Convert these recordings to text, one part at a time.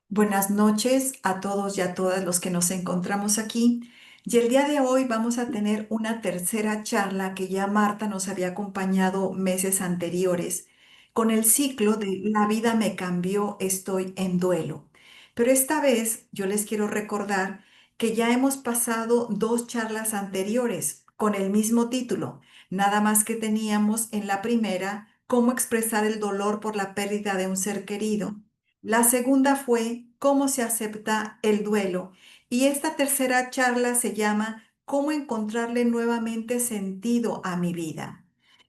Buenas noches a todos y a todas los que nos encontramos aquí. Y el día de hoy vamos a tener una tercera charla que ya Marta nos había acompañado meses anteriores con el ciclo de La vida me cambió, estoy en duelo. Pero esta vez yo les quiero recordar que ya hemos pasado dos charlas anteriores con el mismo título, nada más que teníamos en la primera cómo expresar el dolor por la pérdida de un ser querido. La segunda fue cómo se acepta el duelo. Y esta tercera charla se llama cómo encontrarle nuevamente sentido a mi vida.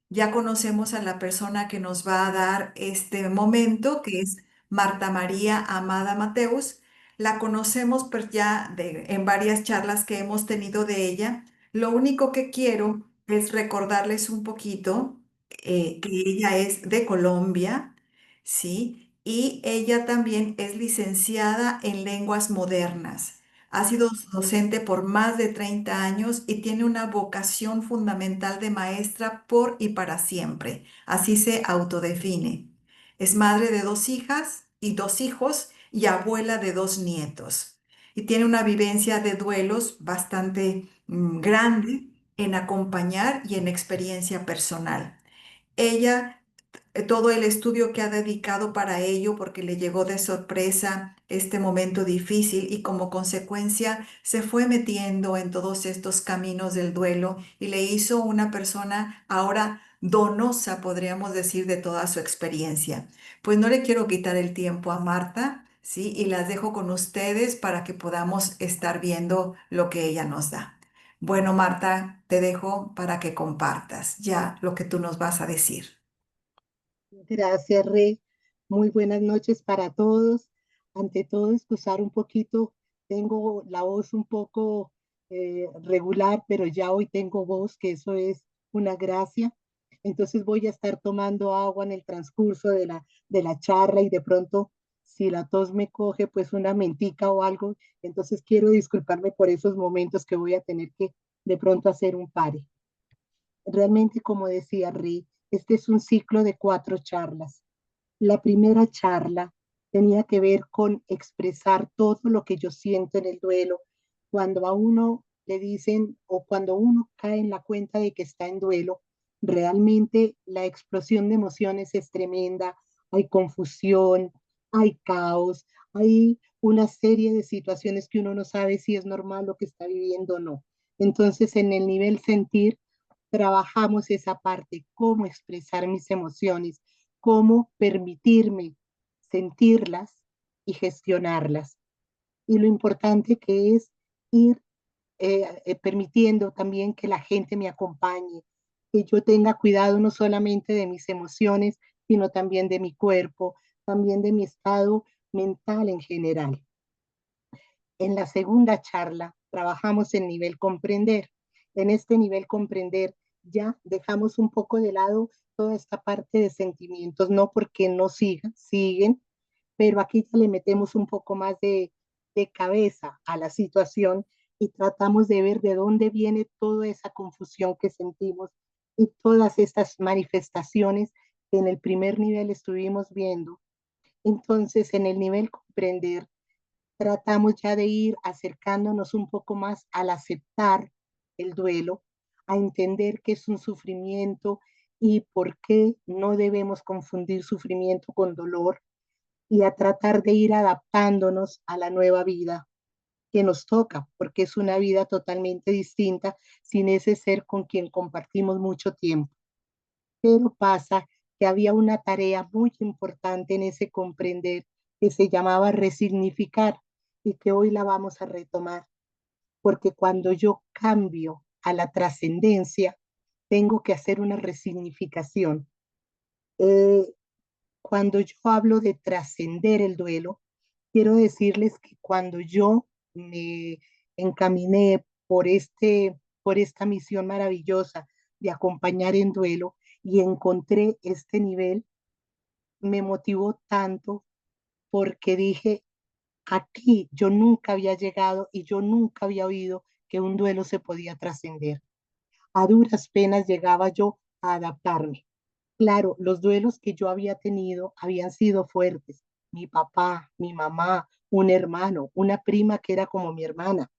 Ya conocemos a la persona que nos va a dar este momento, que es Marta María Amada Mateus. La conocemos pues, ya en varias charlas que hemos tenido de ella. Lo único que quiero es recordarles un poquito que ella es de Colombia, ¿sí? Y ella también es licenciada en lenguas modernas. Ha sido docente por más de 30 años y tiene una vocación fundamental de maestra por y para siempre. Así se autodefine. Es madre de dos hijas y dos hijos y abuela de dos nietos. Y tiene una vivencia de duelos bastante grande en acompañar y en experiencia personal. Ella todo el estudio que ha dedicado para ello porque le llegó de sorpresa este momento difícil y como consecuencia se fue metiendo en todos estos caminos del duelo y le hizo una persona ahora donosa, podríamos decir, de toda su experiencia. Pues no le quiero quitar el tiempo a Marta, ¿sí? Y las dejo con ustedes para que podamos estar viendo lo que ella nos da. Bueno, Marta, te dejo para que compartas ya lo que tú nos vas a decir. Gracias, Rey. Muy buenas noches para todos. Ante todo, excusar un poquito, tengo la voz un poco regular, pero ya hoy tengo voz, que eso es una gracia. Entonces voy a estar tomando agua en el transcurso de la charla y de pronto, si la tos me coge, pues una mentica o algo. Entonces quiero disculparme por esos momentos que voy a tener que de pronto hacer un pare. Realmente, como decía Rey, este es un ciclo de 4 charlas. La primera charla tenía que ver con expresar todo lo que yo siento en el duelo. Cuando a uno le dicen o cuando uno cae en la cuenta de que está en duelo, realmente la explosión de emociones es tremenda. Hay confusión, hay caos, hay una serie de situaciones que uno no sabe si es normal lo que está viviendo o no. Entonces, en el nivel sentir, trabajamos esa parte, cómo expresar mis emociones, cómo permitirme sentirlas y gestionarlas. Y lo importante que es ir permitiendo también que la gente me acompañe, que yo tenga cuidado no solamente de mis emociones, sino también de mi cuerpo, también de mi estado mental en general. En la segunda charla trabajamos en nivel comprender. En este nivel comprender ya dejamos un poco de lado toda esta parte de sentimientos, no porque no sigan, siguen, pero aquí ya le metemos un poco más de cabeza a la situación y tratamos de ver de dónde viene toda esa confusión que sentimos y todas estas manifestaciones que en el primer nivel estuvimos viendo. Entonces, en el nivel comprender, tratamos ya de ir acercándonos un poco más al aceptar el duelo, a entender que es un sufrimiento y por qué no debemos confundir sufrimiento con dolor y a tratar de ir adaptándonos a la nueva vida que nos toca, porque es una vida totalmente distinta sin ese ser con quien compartimos mucho tiempo. Pero pasa que había una tarea muy importante en ese comprender que se llamaba resignificar y que hoy la vamos a retomar, porque cuando yo cambio a la trascendencia, tengo que hacer una resignificación. Eh, Cuando yo hablo de trascender el duelo, quiero decirles que cuando yo me encaminé por esta misión maravillosa de acompañar en duelo y encontré este nivel, me motivó tanto porque dije, aquí yo nunca había llegado y yo nunca había oído que un duelo se podía trascender. A duras penas llegaba yo a adaptarme. Claro, los duelos que yo había tenido habían sido fuertes. Mi papá, mi mamá, un hermano, una prima que era como mi hermana,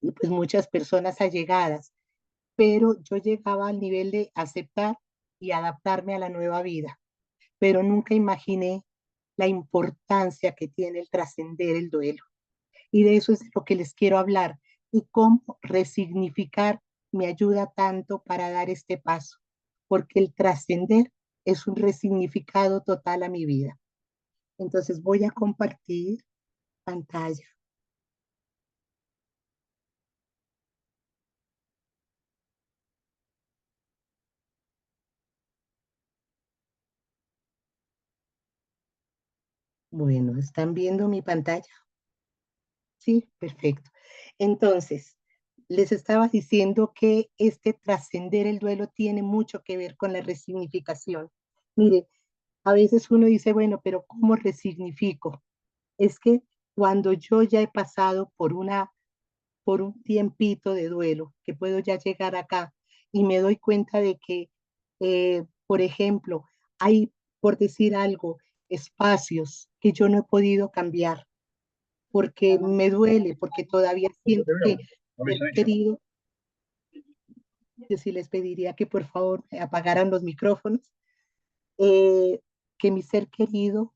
y pues muchas personas allegadas, pero yo llegaba al nivel de aceptar y adaptarme a la nueva vida, pero nunca imaginé la importancia que tiene el trascender el duelo. Y de eso es lo que les quiero hablar y cómo resignificar me ayuda tanto para dar este paso, porque el trascender es un resignificado total a mi vida. Entonces voy a compartir pantalla. Bueno, ¿están viendo mi pantalla? Sí, perfecto. Entonces, les estaba diciendo que este trascender el duelo tiene mucho que ver con la resignificación. Mire, a veces uno dice, bueno, pero ¿cómo resignifico? Es que cuando yo ya he pasado por un tiempito de duelo, que puedo ya llegar acá y me doy cuenta de que, por ejemplo, hay, por decir algo, espacios que yo no he podido cambiar porque me duele, porque todavía siento que ser querido, yo sí les pediría que por favor apagaran los micrófonos, eh, que mi ser querido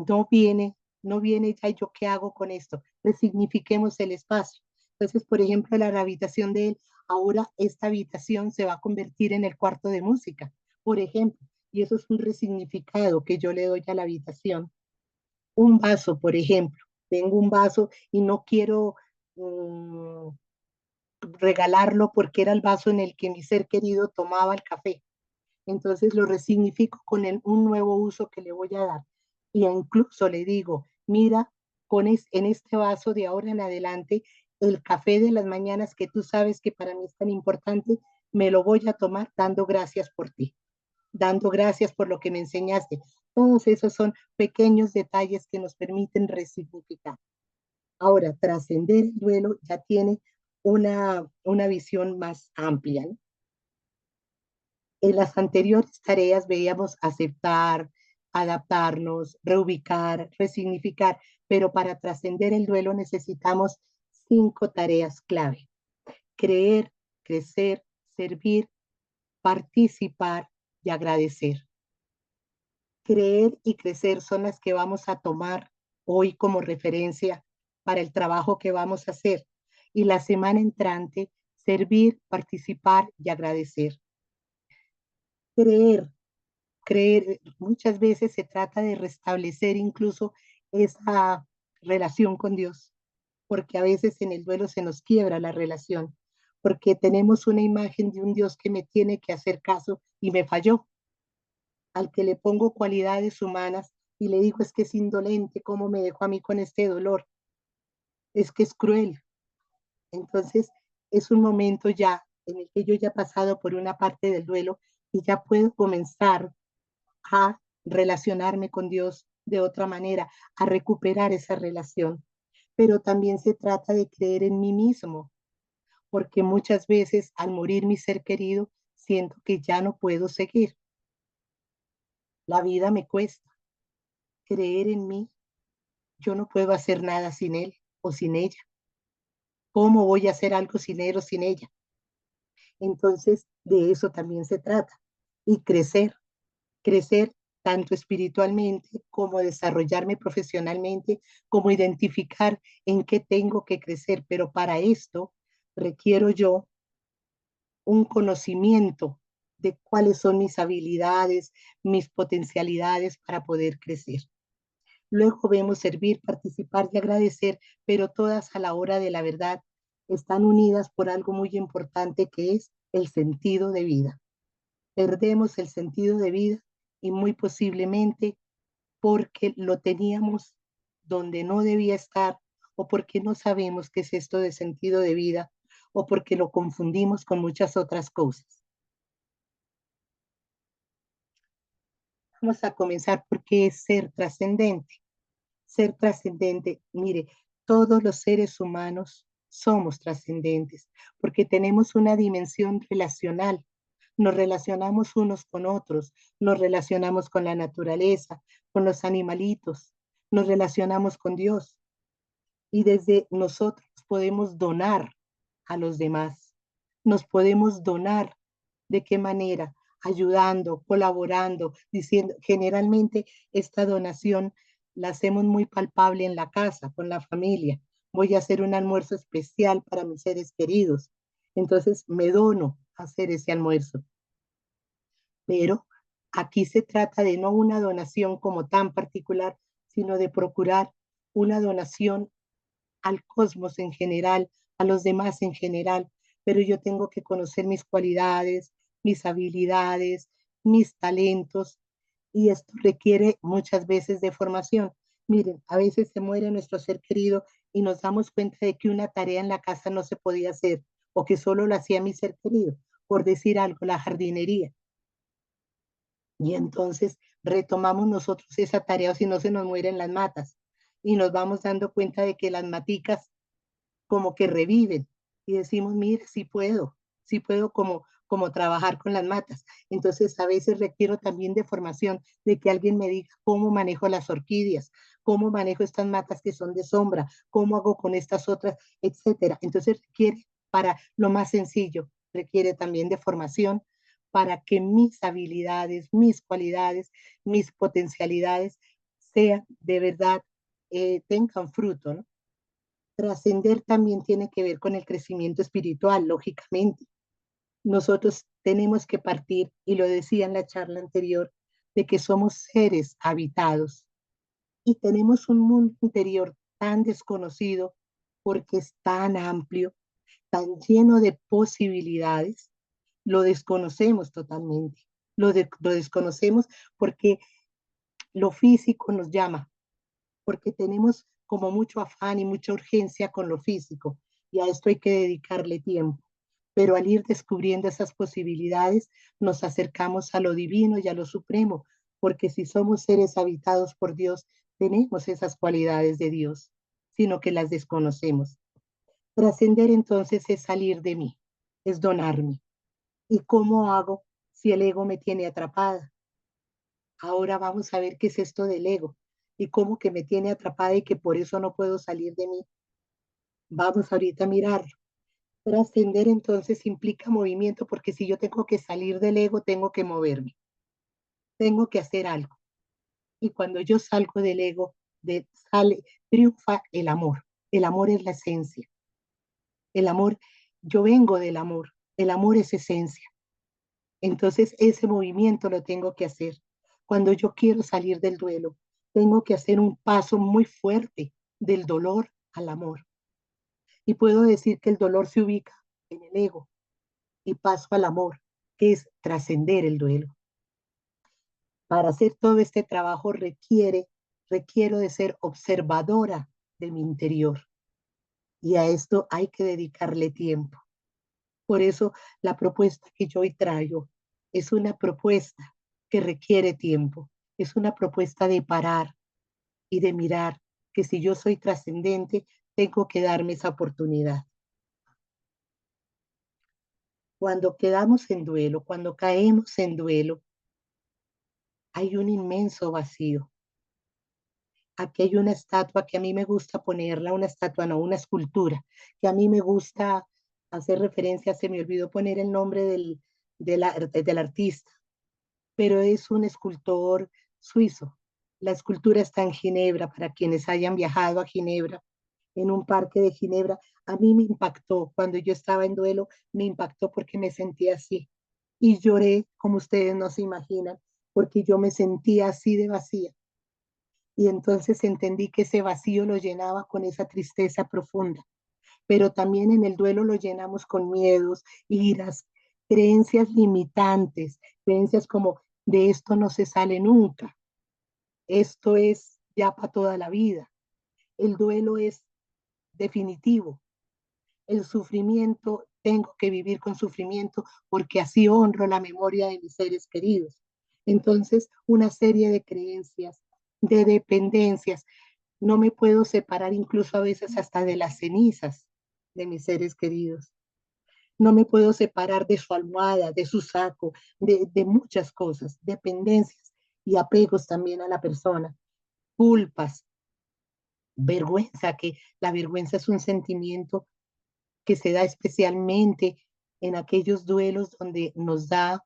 no viene, no viene ya, ¿yo qué hago con esto? Resignifiquemos el espacio. Entonces, por ejemplo, la habitación de él, ahora esta habitación se va a convertir en el cuarto de música, por ejemplo, y eso es un resignificado que yo le doy a la habitación. Un vaso, por ejemplo, tengo un vaso y no quiero regalarlo porque era el vaso en el que mi ser querido tomaba el café. Entonces lo resignifico con un nuevo uso que le voy a dar. Y incluso le digo, mira, en este vaso de ahora en adelante, el café de las mañanas que tú sabes que para mí es tan importante, me lo voy a tomar dando gracias por ti, dando gracias por lo que me enseñaste. Todos esos son pequeños detalles que nos permiten resignificar. Ahora, trascender el duelo ya tiene una visión más amplia, ¿no? En las anteriores tareas veíamos aceptar, adaptarnos, reubicar, resignificar, pero para trascender el duelo necesitamos 5 tareas clave: creer, crecer, servir, participar y agradecer. Creer y crecer son las que vamos a tomar hoy como referencia para el trabajo que vamos a hacer. Y la semana entrante, servir, participar y agradecer. Creer, creer, muchas veces se trata de restablecer incluso esa relación con Dios, porque a veces en el duelo se nos quiebra la relación, porque tenemos una imagen de un Dios que me tiene que hacer caso y me falló, al que le pongo cualidades humanas y le digo es que es indolente, ¿cómo me dejó a mí con este dolor? Es que es cruel. Entonces, es un momento ya en el que yo ya he pasado por una parte del duelo y ya puedo comenzar a relacionarme con Dios de otra manera, a recuperar esa relación. Pero también se trata de creer en mí mismo, porque muchas veces al morir mi ser querido, siento que ya no puedo seguir. La vida me cuesta. Creer en mí, yo no puedo hacer nada sin él o sin ella. ¿Cómo voy a hacer algo sin él o sin ella? Entonces, de eso también se trata. Y crecer, crecer tanto espiritualmente como desarrollarme profesionalmente, como identificar en qué tengo que crecer. Pero para esto requiero yo un conocimiento de cuáles son mis habilidades, mis potencialidades para poder crecer. Luego vemos servir, participar y agradecer, pero todas a la hora de la verdad están unidas por algo muy importante que es el sentido de vida. Perdemos el sentido de vida y muy posiblemente porque lo teníamos donde no debía estar o porque no sabemos qué es esto de sentido de vida o porque lo confundimos con muchas otras cosas. Vamos a comenzar porque es ser trascendente. Ser trascendente, mire, todos los seres humanos somos trascendentes porque tenemos una dimensión relacional. Nos relacionamos unos con otros, nos relacionamos con la naturaleza, con los animalitos, nos relacionamos con Dios y desde nosotros podemos donar a los demás. Nos podemos donar. ¿De qué manera? Ayudando, colaborando, diciendo, generalmente esta donación la hacemos muy palpable en la casa, con la familia. Voy a hacer un almuerzo especial para mis seres queridos. Entonces me dono a hacer ese almuerzo. Pero aquí se trata de no una donación como tan particular, sino de procurar una donación al cosmos en general, a los demás en general, pero yo tengo que conocer mis cualidades, mis habilidades, mis talentos, y esto requiere muchas veces de formación. Miren, a veces se muere nuestro ser querido y nos damos cuenta de que una tarea en la casa no se podía hacer o que solo lo hacía mi ser querido, por decir algo, la jardinería. Y entonces retomamos nosotros esa tarea o si no se nos mueren las matas y nos vamos dando cuenta de que las maticas como que reviven y decimos, mire, sí puedo como trabajar con las matas. Entonces, a veces requiero también de formación, de que alguien me diga cómo manejo las orquídeas, cómo manejo estas matas que son de sombra, cómo hago con estas otras, etcétera. Entonces, requiere para lo más sencillo, requiere también de formación para que mis habilidades, mis cualidades, mis potencialidades sean de verdad, tengan fruto, ¿no? Trascender también tiene que ver con el crecimiento espiritual, lógicamente. Nosotros tenemos que partir, y lo decía en la charla anterior, de que somos seres habitados y tenemos un mundo interior tan desconocido porque es tan amplio, tan lleno de posibilidades, lo desconocemos totalmente. Lo desconocemos porque lo físico nos llama, porque tenemos como mucho afán y mucha urgencia con lo físico y a esto hay que dedicarle tiempo. Pero al ir descubriendo esas posibilidades, nos acercamos a lo divino y a lo supremo, porque si somos seres habitados por Dios, tenemos esas cualidades de Dios, sino que las desconocemos. Trascender entonces es salir de mí, es donarme. ¿Y cómo hago si el ego me tiene atrapada? Ahora vamos a ver qué es esto del ego y cómo que me tiene atrapada y que por eso no puedo salir de mí. Vamos ahorita a mirar. Trascender entonces implica movimiento porque si yo tengo que salir del ego, tengo que moverme, tengo que hacer algo. Y cuando yo salgo del ego, sale, triunfa el amor. El amor es la esencia. El amor, yo vengo del amor. El amor es esencia. Entonces ese movimiento lo tengo que hacer. Cuando yo quiero salir del duelo, tengo que hacer un paso muy fuerte del dolor al amor. Y puedo decir que el dolor se ubica en el ego y paso al amor, que es trascender el duelo. Para hacer todo este trabajo requiero de ser observadora de mi interior y a esto hay que dedicarle tiempo. Por eso la propuesta que yo hoy traigo es una propuesta que requiere tiempo, es una propuesta de parar y de mirar que si yo soy trascendente, tengo que darme esa oportunidad. Cuando quedamos en duelo, cuando caemos en duelo, hay un inmenso vacío. Aquí hay una estatua que a mí me gusta ponerla, una estatua, no, una escultura, que a mí me gusta hacer referencia, se me olvidó poner el nombre del artista, pero es un escultor suizo. La escultura está en Ginebra, para quienes hayan viajado a Ginebra, en un parque de Ginebra. A mí me impactó, cuando yo estaba en duelo, me impactó porque me sentía así. Y lloré, como ustedes no se imaginan, porque yo me sentía así de vacía. Y entonces entendí que ese vacío lo llenaba con esa tristeza profunda, pero también en el duelo lo llenamos con miedos, iras, creencias limitantes, creencias como de esto no se sale nunca, esto es ya para toda la vida. El duelo es definitivo. El sufrimiento, tengo que vivir con sufrimiento porque así honro la memoria de mis seres queridos. Entonces, una serie de creencias, de dependencias. No me puedo separar incluso a veces hasta de las cenizas de mis seres queridos. No me puedo separar de su almohada, de su saco, de muchas cosas, dependencias y apegos también a la persona, culpas. vergüenza, que la vergüenza es un sentimiento que se da especialmente en aquellos duelos donde nos da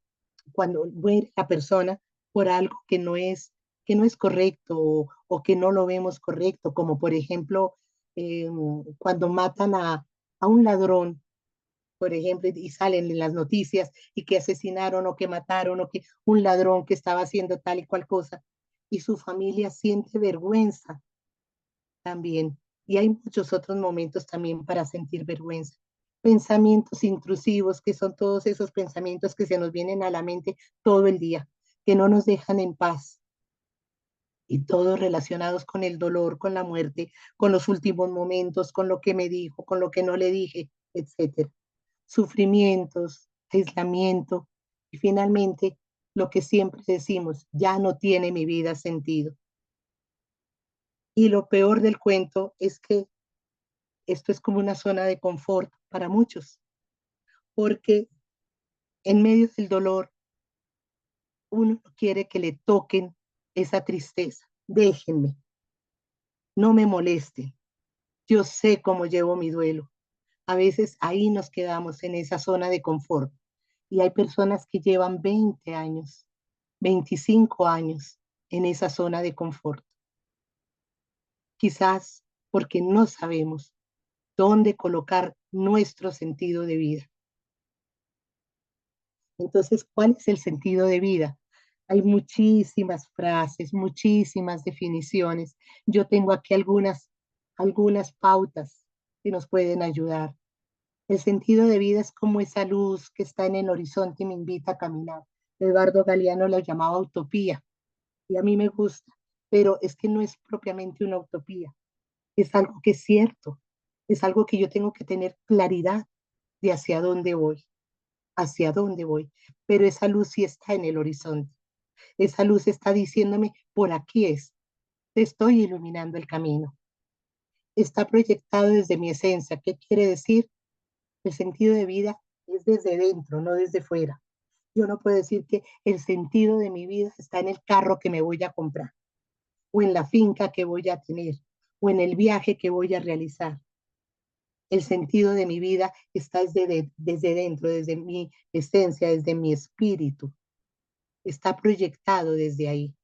cuando muere la persona por algo que no es correcto o que no lo vemos correcto, como por ejemplo eh, cuando matan a un ladrón, por ejemplo, y salen en las noticias y que asesinaron o que mataron o que un ladrón que estaba haciendo tal y cual cosa, y su familia siente vergüenza también. Y hay muchos otros momentos también para sentir vergüenza. Pensamientos intrusivos, que son todos esos pensamientos que se nos vienen a la mente todo el día, que no nos dejan en paz. Y todos relacionados con el dolor, con la muerte, con los últimos momentos, con lo que me dijo, con lo que no le dije, etcétera. Sufrimientos, aislamiento y finalmente lo que siempre decimos, ya no tiene mi vida sentido. Y lo peor del cuento es que esto es como una zona de confort para muchos, porque en medio del dolor uno quiere que le toquen esa tristeza. Déjenme, no me molesten. Yo sé cómo llevo mi duelo. A veces ahí nos quedamos en esa zona de confort. Y hay personas que llevan 20 años, 25 años en esa zona de confort. Quizás porque no sabemos dónde colocar nuestro sentido de vida. Entonces, ¿cuál es el sentido de vida? Hay muchísimas frases, muchísimas definiciones. Yo tengo aquí algunas pautas que nos pueden ayudar. El sentido de vida es como esa luz que está en el horizonte y me invita a caminar. Eduardo Galeano lo llamaba utopía y a mí me gusta, pero es que no es propiamente una utopía, es algo que es cierto, es algo que yo tengo que tener claridad de hacia dónde voy, pero esa luz sí está en el horizonte, esa luz está diciéndome, por aquí es, te estoy iluminando el camino, está proyectado desde mi esencia. ¿Qué quiere decir? El sentido de vida es desde dentro, no desde fuera. Yo no puedo decir que el sentido de mi vida está en el carro que me voy a comprar, o en la finca que voy a tener, o en el viaje que voy a realizar. El sentido de mi vida está desde dentro, desde mi esencia, desde mi espíritu. Está proyectado desde ahí.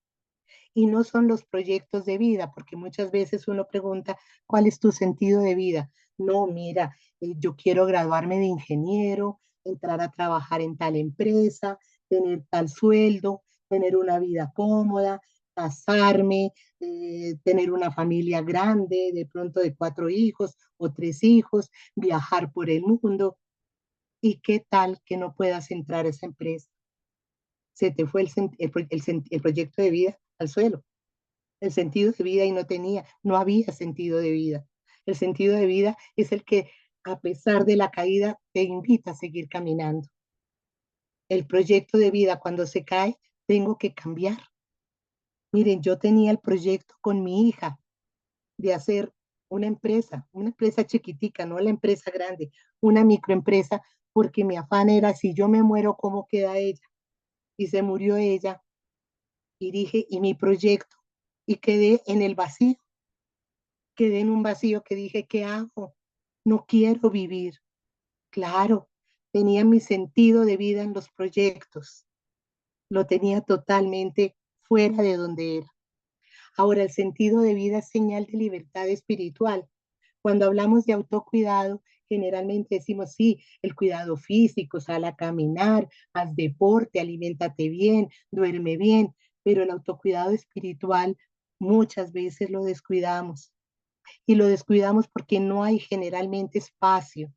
Y no son los proyectos de vida, porque muchas veces uno pregunta, ¿cuál es tu sentido de vida? No, mira, yo quiero graduarme de ingeniero, entrar a trabajar en tal empresa, tener tal sueldo, tener una vida cómoda, casarme, tener una familia grande, de pronto de 4 hijos o 3 hijos, viajar por el mundo. ¿Y qué tal que no puedas entrar a esa empresa? Se te fue el proyecto de vida al suelo, el sentido de vida y no había sentido de vida. El sentido de vida es el que a pesar de la caída te invita a seguir caminando. El proyecto de vida cuando se cae, tengo que cambiar. Miren, yo tenía el proyecto con mi hija de hacer una empresa chiquitica, no la empresa grande, una microempresa, porque mi afán era, si yo me muero, ¿cómo queda ella? Y se murió ella, y dije, ¿y mi proyecto? Y quedé en el vacío, quedé en un vacío que dije, ¿qué hago? No quiero vivir. Claro, tenía mi sentido de vida en los proyectos, lo tenía totalmente fuera de donde era. Ahora, el sentido de vida es señal de libertad espiritual. Cuando hablamos de autocuidado, generalmente decimos, sí, el cuidado físico, sal a caminar, haz deporte, aliméntate bien, duerme bien, pero el autocuidado espiritual muchas veces lo descuidamos y lo descuidamos porque no hay generalmente espacio.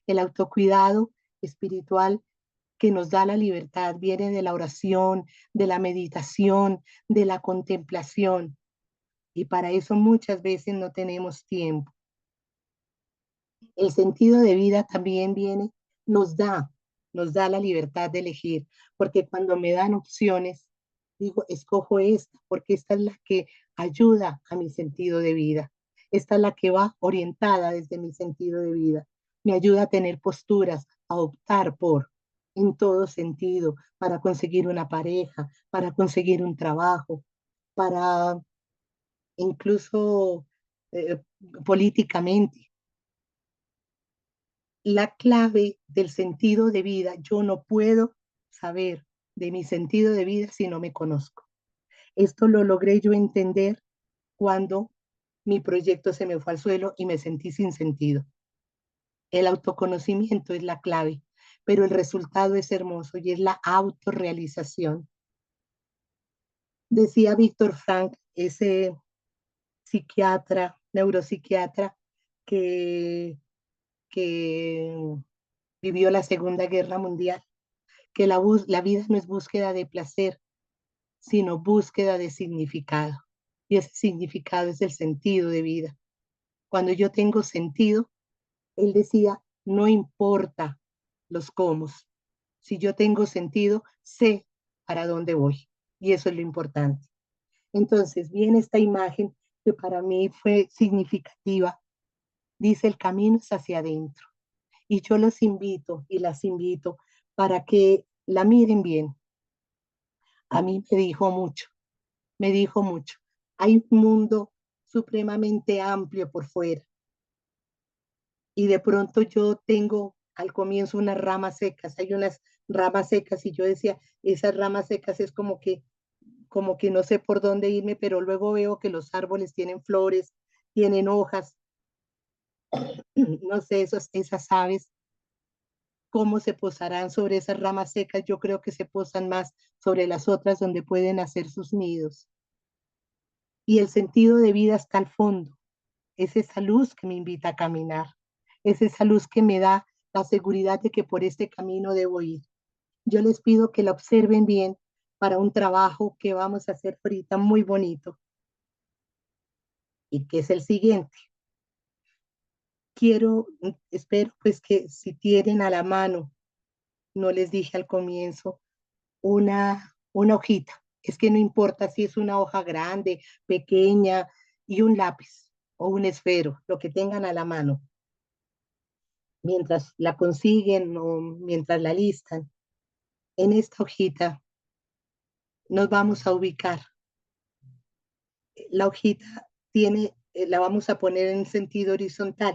El autocuidado espiritual que nos da la libertad viene de la oración, de la meditación, de la contemplación. Y para eso muchas veces no tenemos tiempo. El sentido de vida también viene, nos da, nos da la libertad de elegir, porque cuando me dan opciones, digo, escojo esta, porque esta es la que ayuda a mi sentido de vida. Esta es la que va orientada desde mi sentido de vida. Me ayuda a tener posturas, a optar por, en todo sentido, para conseguir una pareja, para conseguir un trabajo, para incluso eh, políticamente. La clave del sentido de vida, yo no puedo saber de mi sentido de vida si no me conozco. Esto lo logré yo entender cuando mi proyecto se me fue al suelo y me sentí sin sentido. El autoconocimiento es la clave, pero el resultado es hermoso y es la autorrealización. Decía Víctor Frank, ese psiquiatra, neuropsiquiatra, que, que vivió la Segunda Guerra Mundial, que la vida no es búsqueda de placer, sino búsqueda de significado. Y ese significado es el sentido de vida. Cuando yo tengo sentido, él decía, no importa los cómo. Si yo tengo sentido, sé para dónde voy. Y eso es lo importante. Entonces, viene esta imagen que para mí fue significativa. Dice, el camino es hacia adentro. Y yo los invito y las invito para que la miren bien. A mí me dijo mucho. Hay un mundo supremamente amplio por fuera y de pronto yo tengo al comienzo unas ramas secas, hay unas ramas secas y yo decía, esas ramas secas es como que no sé por dónde irme, pero luego veo que los árboles tienen flores, tienen hojas, no sé, esas aves, cómo se posarán sobre esas ramas secas, yo creo que se posan más sobre las otras donde pueden hacer sus nidos. Y el sentido de vida está al fondo, es esa luz que me invita a caminar, es esa luz que me da la seguridad de que por este camino debo ir. Yo les pido que la observen bien para un trabajo que vamos a hacer ahorita muy bonito y que es el siguiente. Espero pues que si tienen a la mano, no les dije al comienzo, una hojita. Es que no importa si es una hoja grande, pequeña y un lápiz o un esfero, lo que tengan a la mano. Mientras la consiguen o mientras la listan, en esta hojita nos vamos a ubicar. La hojita la vamos a poner en sentido horizontal.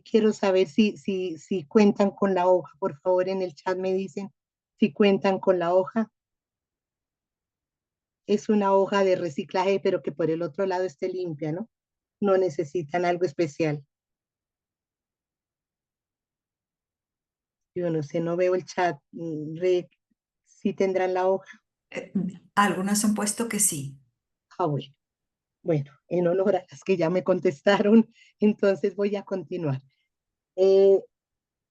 Quiero saber si cuentan con la hoja. Por favor, en el chat me dicen si cuentan con la hoja. Es una hoja de reciclaje, pero que por el otro lado esté limpia, ¿no? No necesitan algo especial. Yo no sé, no veo el chat. ¿Sí tendrán la hoja? Eh, Algunos han puesto que sí. Ah, bueno. Bueno, en honor a las que ya me contestaron, entonces voy a continuar. Eh,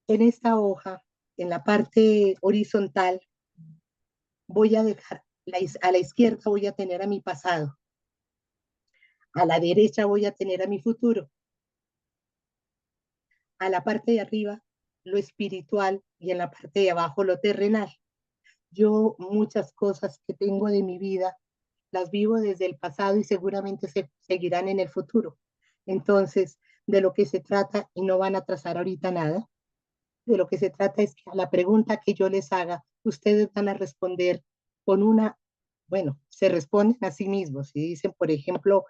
en esta hoja, en la parte horizontal, voy a dejar, a la izquierda voy a tener a mi pasado, a la derecha voy a tener a mi futuro, a la parte de arriba lo espiritual y en la parte de abajo lo terrenal. Yo muchas cosas que tengo de mi vida las vivo desde el pasado y seguramente se seguirán en el futuro. Entonces, de lo que se trata, y no van a trazar ahorita nada, de lo que se trata es que a la pregunta que yo les haga, ustedes van a responder con bueno, se responden a sí mismos. Si dicen, por ejemplo,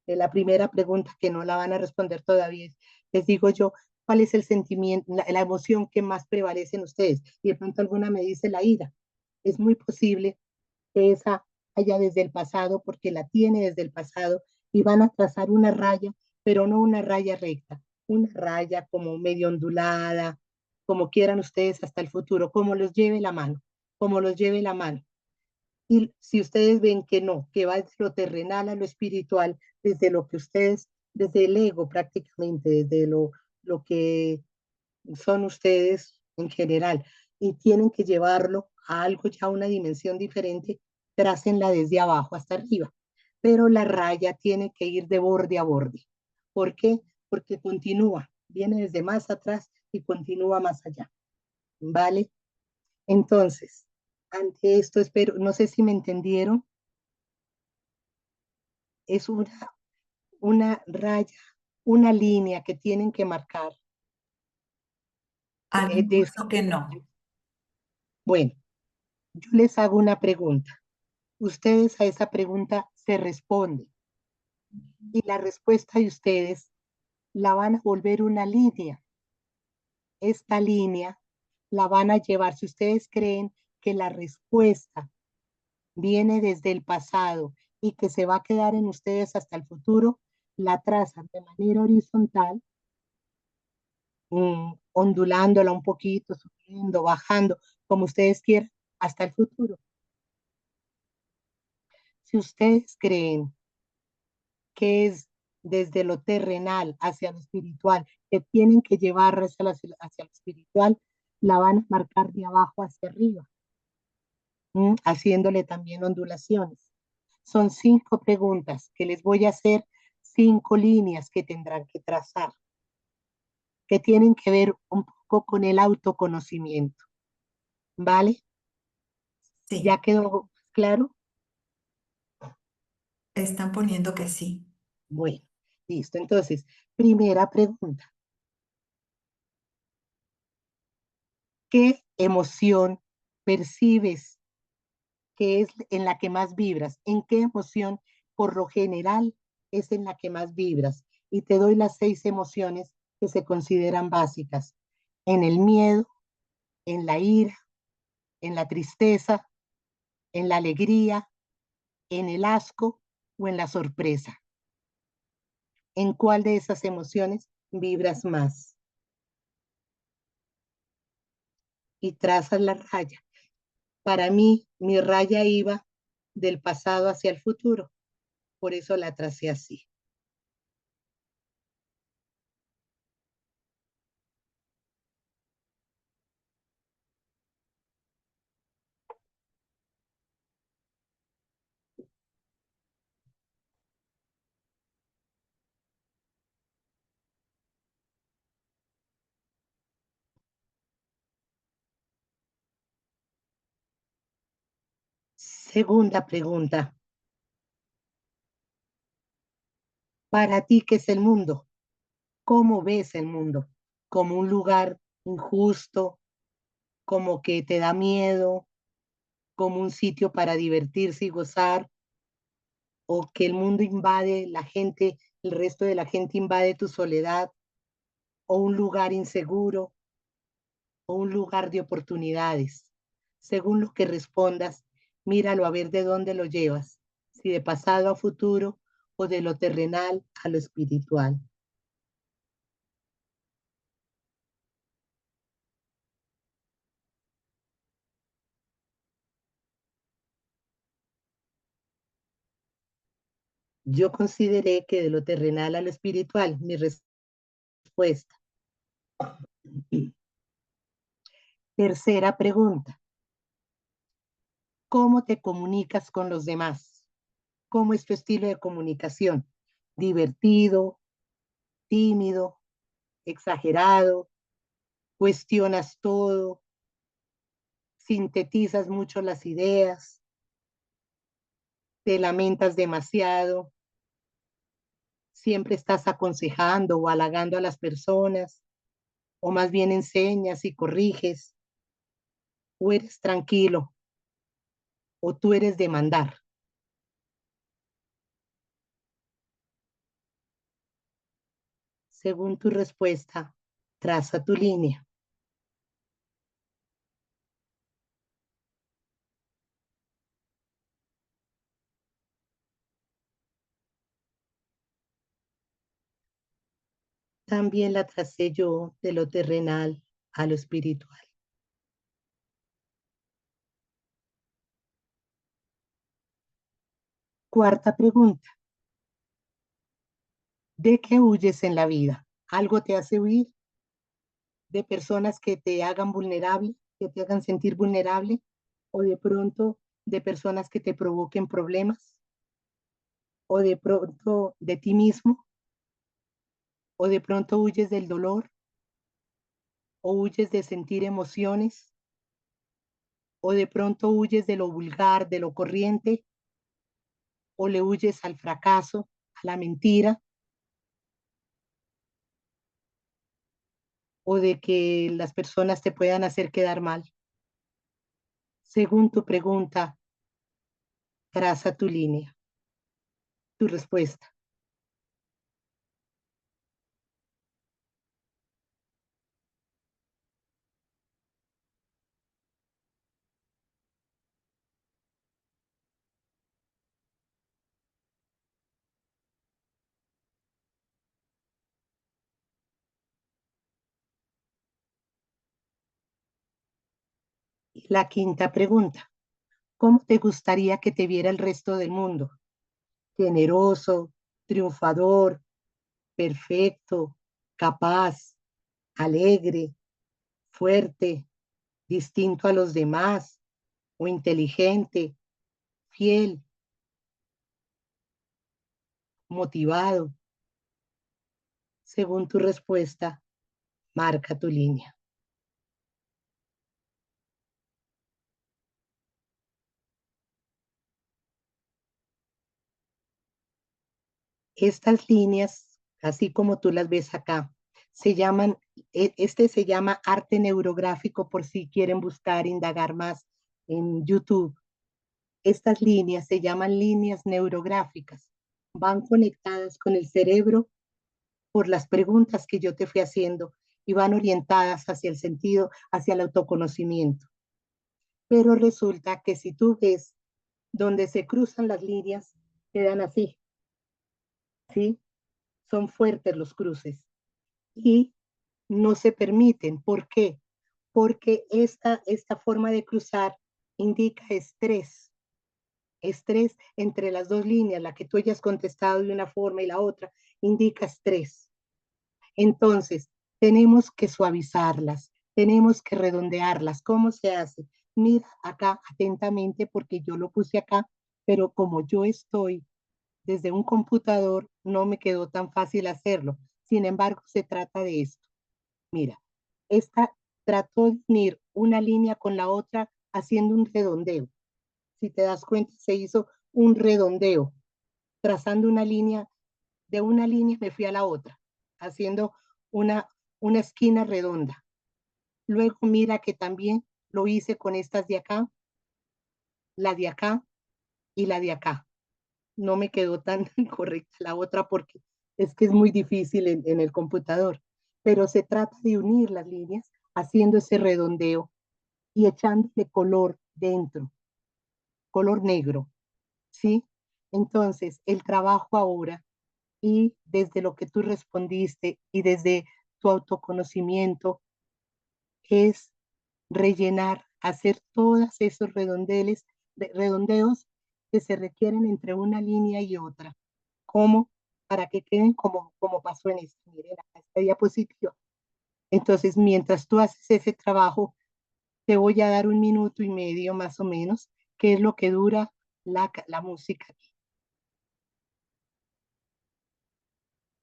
la primera pregunta que no la van a responder todavía, les digo yo, ¿cuál es el sentimiento, la emoción que más prevalece en ustedes? Y de pronto alguna me dice la ira. Es muy posible que esa haya desde el pasado, porque la tiene desde el pasado, y van a trazar una raya, pero no una raya recta, una raya como medio ondulada, como quieran ustedes hasta el futuro, como los lleve la mano, como los lleve la mano. Y si ustedes ven que no, que va de lo terrenal a lo espiritual, desde lo que ustedes, desde el ego prácticamente, desde lo que son ustedes en general, y tienen que llevarlo a algo ya, una dimensión diferente, trácenla desde abajo hasta arriba. Pero la raya tiene que ir de borde a borde. ¿Por qué? Porque continúa, viene desde más atrás y continúa más allá. ¿Vale? Entonces, ante esto espero, no sé si me entendieron, es una raya, una línea que tienen que marcar. Algunos De esa puesto que no. bueno, yo les hago una pregunta. Ustedes a esa pregunta se responden. y la respuesta de ustedes la van a volver una línea. Esta línea la van a llevar, si ustedes creen que la respuesta viene desde el pasado y que se va a quedar en ustedes hasta el futuro, la trazan de manera horizontal, ondulándola un poquito, subiendo, bajando, como ustedes quieran, hasta el futuro. Si ustedes creen que es desde lo terrenal hacia lo espiritual, que tienen que llevar hacia lo espiritual, la van a marcar de abajo hacia arriba, haciéndole también ondulaciones. Son 5 preguntas que les voy a hacer, 5 líneas que tendrán que trazar, que tienen que ver un poco con el autoconocimiento, ¿vale? Sí, ¿Ya quedó claro? están poniendo que sí. Bueno, listo. Entonces, primera pregunta, ¿qué emoción percibes que es en la que más vibras? ¿En qué emoción por lo general es en la que más vibras? Y te doy las 6 emociones que se consideran básicas. En el miedo, en la ira, en la tristeza, en la alegría, en el asco o en la sorpresa. ¿En cuál de esas emociones vibras más? Y trazas la raya. Para mí, mi raya iba del pasado hacia el futuro, por eso la tracé así. Segunda pregunta, para ti, ¿qué es el mundo? ¿Cómo ves el mundo? ¿Como un lugar injusto? ¿Como que te da miedo? ¿Como un sitio para divertirse y gozar? ¿O que el mundo invade la gente, el resto de la gente invade tu soledad? ¿O un lugar inseguro? ¿O un lugar de oportunidades? Según lo que respondas, míralo a ver de dónde lo llevas, si de pasado a futuro o de lo terrenal a lo espiritual. Yo consideré que de lo terrenal a lo espiritual, mi respuesta. Tercera pregunta, ¿cómo te comunicas con los demás? ¿Cómo es tu estilo de comunicación? ¿Divertido, tímido, exagerado? ¿Cuestionas todo? ¿Sintetizas mucho las ideas? ¿Te lamentas demasiado? ¿Siempre estás aconsejando o halagando a las personas? ¿O más bien enseñas y corriges? ¿O eres tranquilo? ¿O tú eres de mandar? Según tu respuesta, traza tu línea. También la tracé yo de lo terrenal a lo espiritual. Cuarta pregunta, ¿de qué huyes en la vida? ¿Algo te hace huir? ¿De personas que te hagan vulnerable, que te hagan sentir vulnerable? ¿O de pronto de personas que te provoquen problemas? ¿O de pronto de ti mismo? ¿O de pronto huyes del dolor? ¿O huyes de sentir emociones? ¿O de pronto huyes de lo vulgar, de lo corriente? ¿O le huyes al fracaso, a la mentira? ¿O de que las personas te puedan hacer quedar mal? Según tu pregunta, traza tu línea, tu respuesta. La quinta pregunta. ¿Cómo te gustaría que te viera el resto del mundo? Generoso, triunfador, perfecto, capaz, alegre, fuerte, distinto a los demás o inteligente, fiel, motivado. Según tu respuesta, marca tu línea. Estas líneas, así como tú las ves acá, se llaman, este se llama arte neurográfico por si quieren buscar, indagar más en YouTube. Estas líneas se llaman líneas neurográficas. Van conectadas con el cerebro por las preguntas que yo te fui haciendo y van orientadas hacia el sentido, hacia el autoconocimiento. Pero resulta que si tú ves donde se cruzan las líneas, quedan así, ¿sí? Son fuertes los cruces y no se permiten. ¿Por qué? Porque esta forma de cruzar indica estrés entre las dos líneas, la que tú hayas contestado de una forma y la otra, indica estrés. Entonces, tenemos que suavizarlas, tenemos que redondearlas. ¿Cómo se hace? Mira acá atentamente porque yo lo puse acá, pero como yo estoy desde un computador, no me quedó tan fácil hacerlo. Sin embargo, se trata de esto. Mira, esta trató de unir una línea con la otra haciendo un redondeo. Si te das cuenta, se hizo un redondeo, trazando una línea, de una línea me fui a la otra, haciendo una, una esquina redonda. Luego mira que también lo hice con estas de acá, la de acá y la de acá. No me quedó tan correcta la otra porque es que es muy difícil en el computador, pero se trata de unir las líneas haciendo ese redondeo y echándole color dentro, color negro, ¿sí? Entonces, el trabajo ahora y desde lo que tú respondiste y desde tu autoconocimiento es rellenar, hacer todos esos redondeos que se requieren entre una línea y otra. ¿Cómo? Para que queden como pasó en esta, miren, acá esta diapositiva. Entonces, mientras tú haces ese trabajo, te voy a dar 1 minuto y medio más o menos, que es lo que dura la música.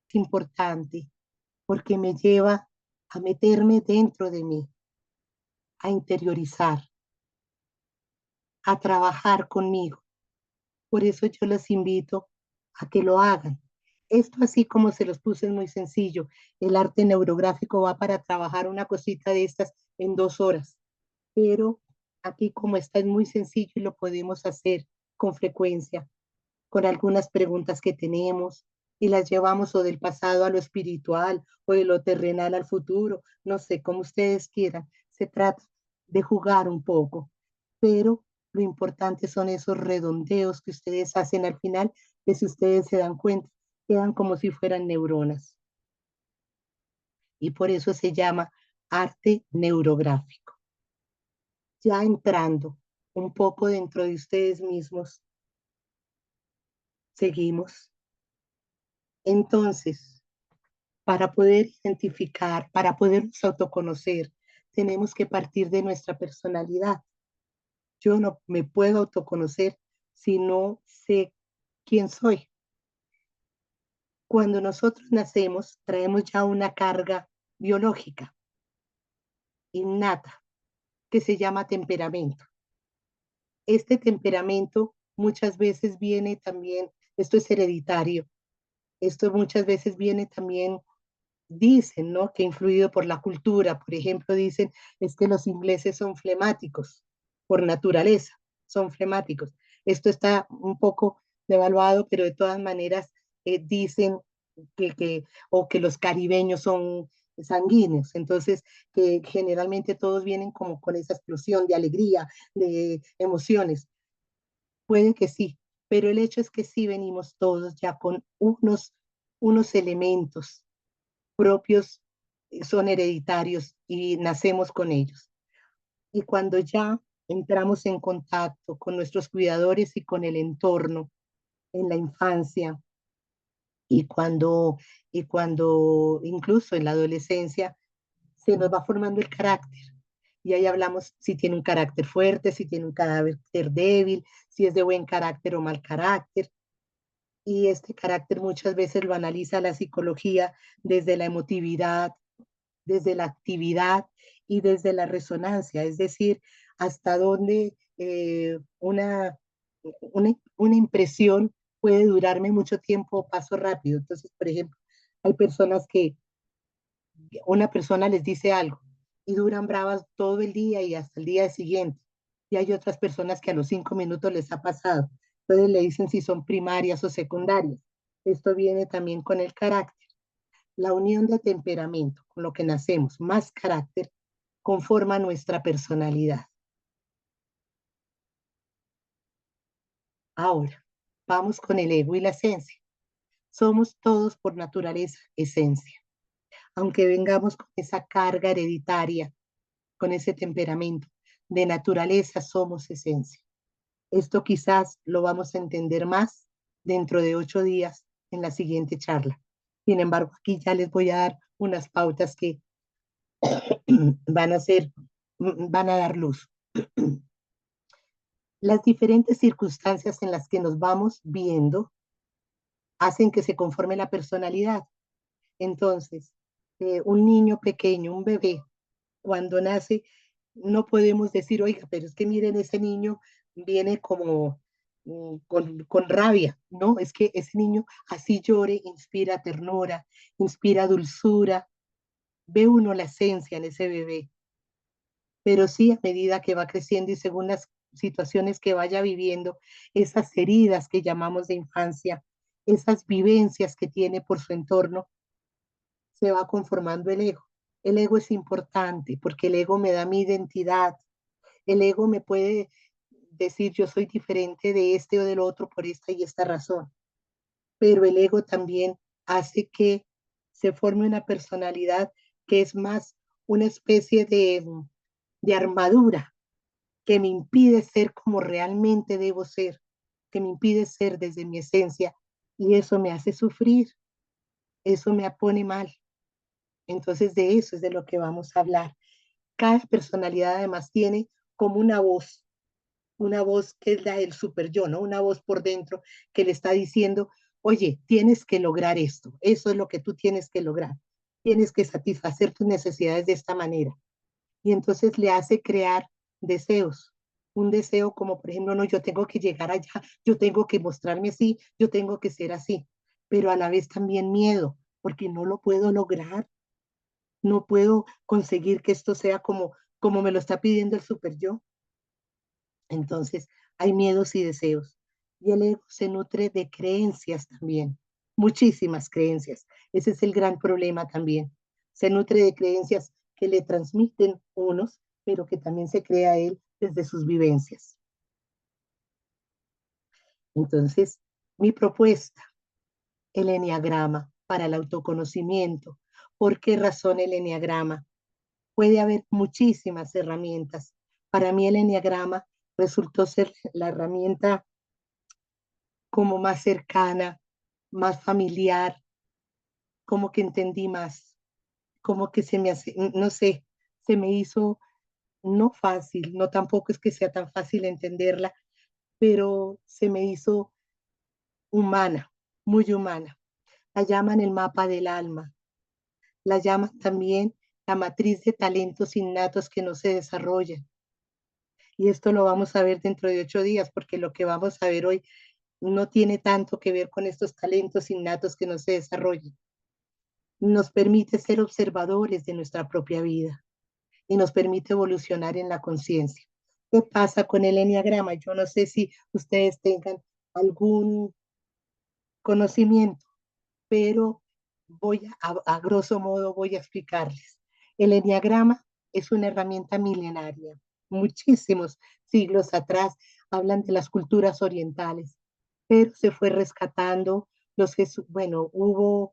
Es importante porque me lleva a meterme dentro de mí, a interiorizar, a trabajar conmigo. Por eso yo los invito a que lo hagan. Esto así como se los puse es muy sencillo. El arte neurográfico va para trabajar una cosita de estas en 2 horas, pero aquí como está es muy sencillo y lo podemos hacer con frecuencia, con algunas preguntas que tenemos y las llevamos o del pasado a lo espiritual o de lo terrenal al futuro, no sé, como ustedes quieran. Se trata de jugar un poco, pero lo importante son esos redondeos que ustedes hacen al final, que si ustedes se dan cuenta, quedan como si fueran neuronas. Y por eso se llama arte neurográfico. Ya entrando un poco dentro de ustedes mismos, seguimos. Entonces, para poder identificar, para podernos autoconocer, tenemos que partir de nuestra personalidad. Yo no me puedo autoconocer si no sé quién soy. Cuando nosotros nacemos, traemos ya una carga biológica innata que se llama temperamento. Este temperamento muchas veces viene también, esto es hereditario, esto muchas veces viene también, dicen, ¿no? Que influido por la cultura. Por ejemplo, dicen, es que los ingleses son flemáticos por naturaleza, son flemáticos. Esto está un poco devaluado, pero de todas maneras dicen o que los caribeños son sanguíneos, entonces que generalmente todos vienen como con esa explosión de alegría, de emociones. Puede que sí, pero el hecho es que sí venimos todos ya con unos elementos propios, son hereditarios y nacemos con ellos. Y cuando ya entramos en contacto con nuestros cuidadores y con el entorno en la infancia y cuando incluso en la adolescencia se nos va formando el carácter. Y ahí hablamos si tiene un carácter fuerte, si tiene un carácter débil, si es de buen carácter o mal carácter. Y este carácter muchas veces lo analiza la psicología desde la emotividad, desde la actividad y desde la resonancia, es decir, hasta dónde una impresión puede durarme mucho tiempo o paso rápido. Entonces, por ejemplo, hay personas que una persona les dice algo y duran bravas todo el día y hasta el día siguiente. Y hay otras personas que a los 5 minutos les ha pasado. Entonces le dicen si son primarias o secundarias. Esto viene también con el carácter. La unión de temperamento, con lo que nacemos, más carácter, conforma nuestra personalidad. Ahora, vamos con el ego y la esencia. Somos todos por naturaleza esencia. Aunque vengamos con esa carga hereditaria, con ese temperamento, de naturaleza somos esencia. Esto quizás lo vamos a entender más dentro de 8 días en la siguiente charla. Sin embargo, aquí ya les voy a dar unas pautas que van a ser, van a dar luz. Las diferentes circunstancias en las que nos vamos viendo hacen que se conforme la personalidad. Entonces, un niño pequeño, un bebé, cuando nace, no podemos decir, oiga, pero es que miren, ese niño viene como con rabia, ¿no? Es que ese niño así llore, inspira ternura, inspira dulzura, ve uno la esencia en ese bebé, pero sí a medida que va creciendo y según las situaciones que vaya viviendo, esas heridas que llamamos de infancia, esas vivencias que tiene por su entorno, se va conformando el ego. El ego es importante porque el ego me da mi identidad. El ego me puede decir yo soy diferente de este o del otro por esta y esta razón, pero el ego también hace que se forme una personalidad que es más una especie de armadura que me impide ser como realmente debo ser, que me impide ser desde mi esencia y eso me hace sufrir, eso me pone mal. Entonces de eso es de lo que vamos a hablar. Cada personalidad además tiene como una voz que es la del super yo, ¿no? Una voz por dentro que le está diciendo, oye, tienes que lograr esto, eso es lo que tú tienes que lograr, tienes que satisfacer tus necesidades de esta manera. Y entonces le hace crear deseos, un deseo como por ejemplo, no, yo tengo que llegar allá, yo tengo que mostrarme así, yo tengo que ser así, pero a la vez también miedo, porque no lo puedo lograr, no puedo conseguir que esto sea como me lo está pidiendo el super yo. Entonces, hay miedos y deseos. Y el ego se nutre de creencias también, muchísimas creencias. Ese es el gran problema también. Se nutre de creencias que le transmiten unos, pero que también se crea él desde sus vivencias. Entonces, mi propuesta, el enneagrama para el autoconocimiento. ¿Por qué razón el enneagrama? Puede haber muchísimas herramientas. Para mí el enneagrama resultó ser la herramienta como más cercana, más familiar, como que entendí más, como que se me hace, no sé, se me hizo no fácil, no tampoco es que sea tan fácil entenderla, pero se me hizo humana, muy humana. La llaman el mapa del alma, la llaman también la matriz de talentos innatos que no se desarrollan. Y esto lo vamos a ver dentro de 8 días, porque lo que vamos a ver hoy no tiene tanto que ver con estos talentos innatos que no se desarrollan. Nos permite ser observadores de nuestra propia vida y nos permite evolucionar en la conciencia. ¿Qué pasa con el enneagrama? Yo no sé si ustedes tengan algún conocimiento, pero a grosso modo voy a explicarles. El enneagrama es una herramienta milenaria. Muchísimos siglos atrás hablan de las culturas orientales, pero se fue rescatando bueno, hubo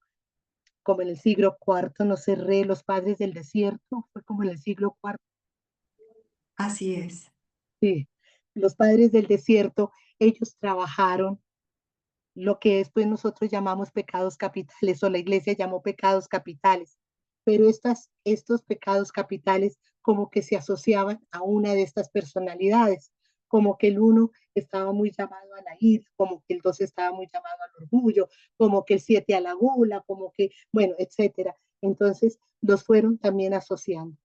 como en el siglo cuarto, no sé, los padres del desierto, fue como en el siglo cuarto, Así es. Sí, los padres del desierto, ellos trabajaron lo que después nosotros llamamos pecados capitales o la iglesia llamó pecados capitales, pero estos pecados capitales como que se asociaban a una de estas personalidades, como que el uno estaba muy llamado a la ira, como que el dos estaba muy llamado al orgullo, como que el siete a la gula, como que, bueno, etcétera. Entonces los fueron también asociando,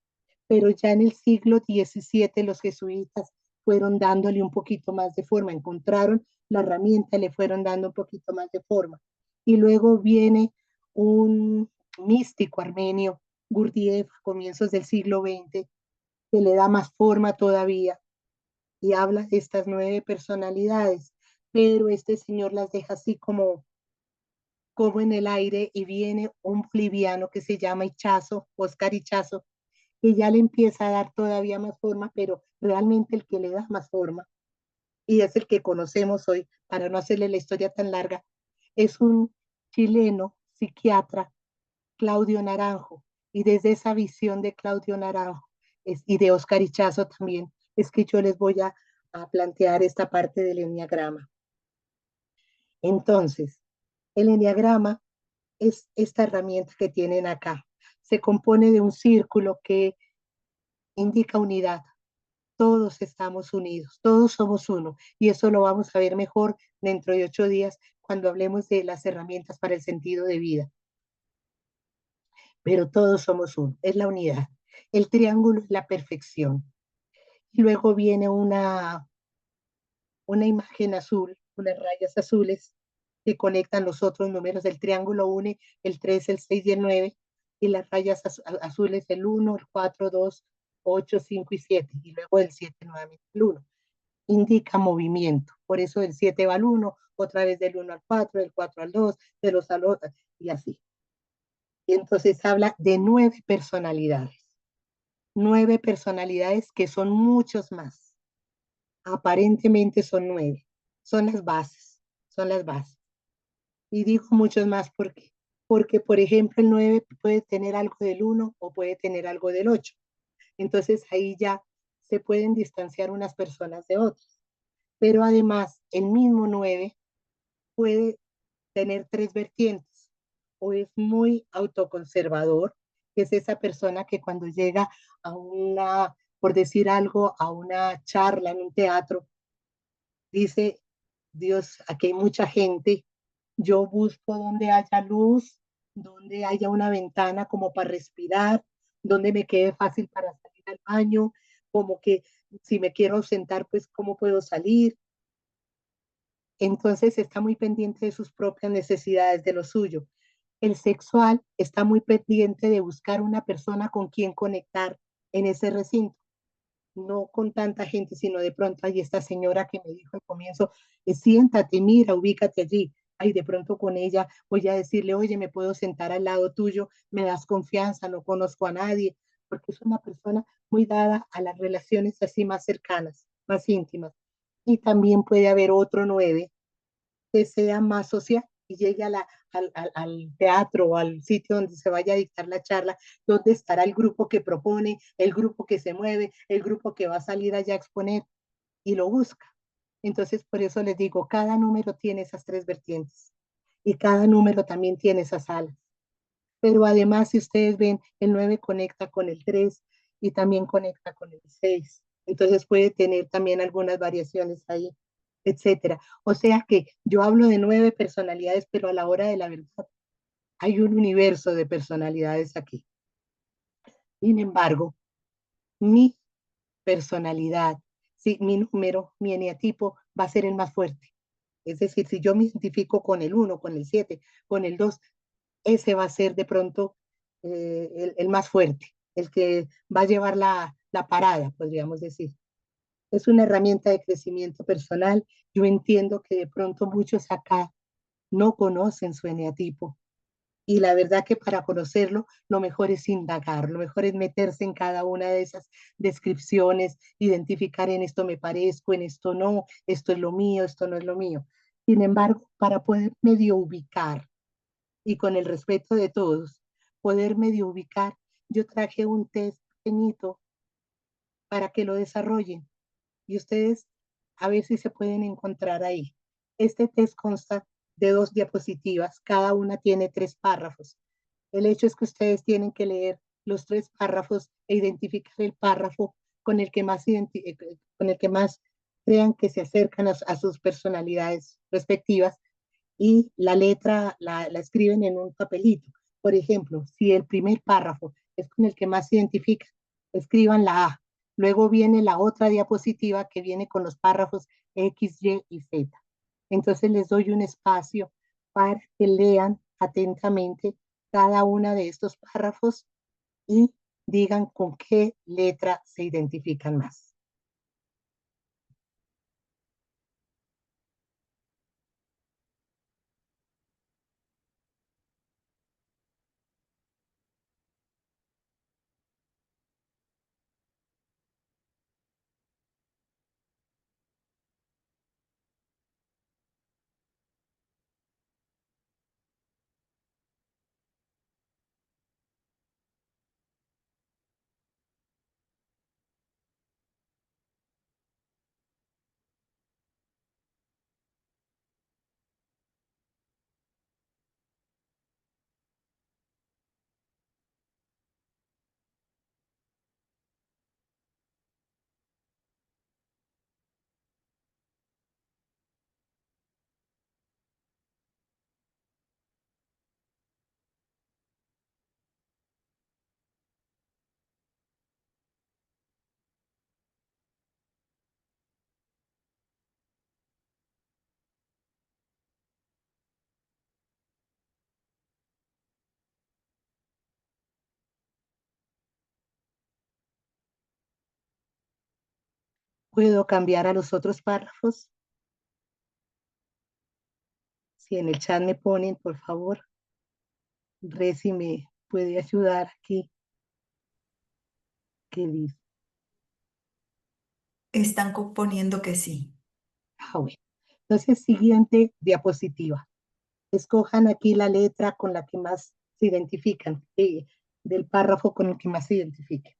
pero ya en el siglo XVII los jesuitas fueron dándole un poquito más de forma, encontraron la herramienta, le fueron dando un poquito más de forma. Y luego viene un místico armenio, Gurdjieff, a comienzos del siglo XX, que le da más forma todavía y habla de estas 9 personalidades, pero este señor las deja así como en el aire y viene un liviano que se llama Ichazo, Oscar Ichazo, que ya le empieza a dar todavía más forma, pero realmente el que le da más forma, y es el que conocemos hoy, para no hacerle la historia tan larga, es un chileno psiquiatra, Claudio Naranjo, y desde esa visión de Claudio Naranjo y de Oscar Ichazo también, es que yo les voy a plantear esta parte del enneagrama. Entonces, el enneagrama es esta herramienta que tienen acá. Se compone de un círculo que indica unidad. Todos estamos unidos, todos somos uno. Y eso lo vamos a ver mejor dentro de 8 días cuando hablemos de las herramientas para el sentido de vida. Pero todos somos uno, es la unidad. El triángulo es la perfección. Y luego viene una imagen azul, unas rayas azules que conectan los otros números del triángulo, une el 3, el 6 y el 9, y las rayas azules el 1, el 4, 2, 8, 5 y 7, y luego el 7 nuevamente el 1. Indica movimiento, por eso el 7 va al 1, otra vez del 1 al 4, del 4 al 2, de los al otro, y así. Y entonces habla de 9 personalidades, 9 personalidades que son muchos más. Aparentemente son 9, son las bases, son las bases. Y digo muchos más porque por ejemplo el 9 puede tener algo del 1 o puede tener algo del 8. Entonces ahí ya se pueden distanciar unas personas de otras. Pero además el mismo 9 puede tener 3 vertientes. O es muy autoconservador, que es esa persona que cuando llega a una, por decir algo, a una charla en un teatro, dice, Dios, aquí hay mucha gente, yo busco donde haya luz, donde haya una ventana como para respirar, donde me quede fácil para salir al baño, como que si me quiero sentar, pues cómo puedo salir. Entonces está muy pendiente de sus propias necesidades, de lo suyo. El sexual está muy pendiente de buscar una persona con quien conectar en ese recinto, no con tanta gente, sino de pronto hay esta señora que me dijo al comienzo, siéntate, mira, ubícate allí. Ay, de pronto con ella voy a decirle, oye, me puedo sentar al lado tuyo, me das confianza, no conozco a nadie, porque es una persona muy dada a las relaciones así más cercanas, más íntimas. Y también puede haber otro 9 que sea más social y llegue al teatro o al sitio donde se vaya a dictar la charla, donde estará el grupo que propone, el grupo que se mueve, el grupo que va a salir allá a exponer y lo busca. Entonces, por eso les digo, cada número tiene esas 3 vertientes y cada número también tiene esas alas. Pero además, si ustedes ven, el 9 conecta con el 3 y también conecta con el 6. Entonces puede tener también algunas variaciones ahí, etcétera. O sea que yo hablo de 9 personalidades, pero a la hora de la verdad hay un universo de personalidades aquí. Sin embargo, mi personalidad, sí, mi número, mi eneatipo va a ser el más fuerte. Es decir, si yo me identifico con el 1, con el 7, con el 2, ese va a ser de pronto el más fuerte, el que va a llevar la parada, podríamos decir. Es una herramienta de crecimiento personal. Yo entiendo que de pronto muchos acá no conocen su eneatipo. Y la verdad que para conocerlo, lo mejor es indagar, lo mejor es meterse en cada una de esas descripciones, identificar en esto me parezco, en esto no, esto es lo mío, esto no es lo mío. Sin embargo, para poder medio ubicar y con el respeto de todos, poder medio ubicar, yo traje un test pequeñito para que lo desarrollen. y ustedes a ver si se pueden encontrar ahí. Este test consta de 2 diapositivas, cada una tiene 3 párrafos. El hecho es que ustedes tienen que leer los 3 párrafos e identificar el párrafo con el que más, con el que más crean que se acercan a sus personalidades respectivas, y la letra la escriben en un papelito. Por ejemplo, si el primer párrafo es con el que más se identifica, escriban la A. Luego viene la otra diapositiva que viene con los párrafos X, Y y Z. Entonces les doy un espacio para que lean atentamente cada una de estos párrafos y digan con qué letra se identifican más. ¿Puedo cambiar a los otros párrafos? Si en el chat me ponen, por favor, Reci me puede ayudar aquí. ¿Qué dice? Están componiendo que sí. Bueno. Entonces, siguiente diapositiva. Escojan aquí la letra con la que más se identifican, del párrafo con el que más se identifiquen.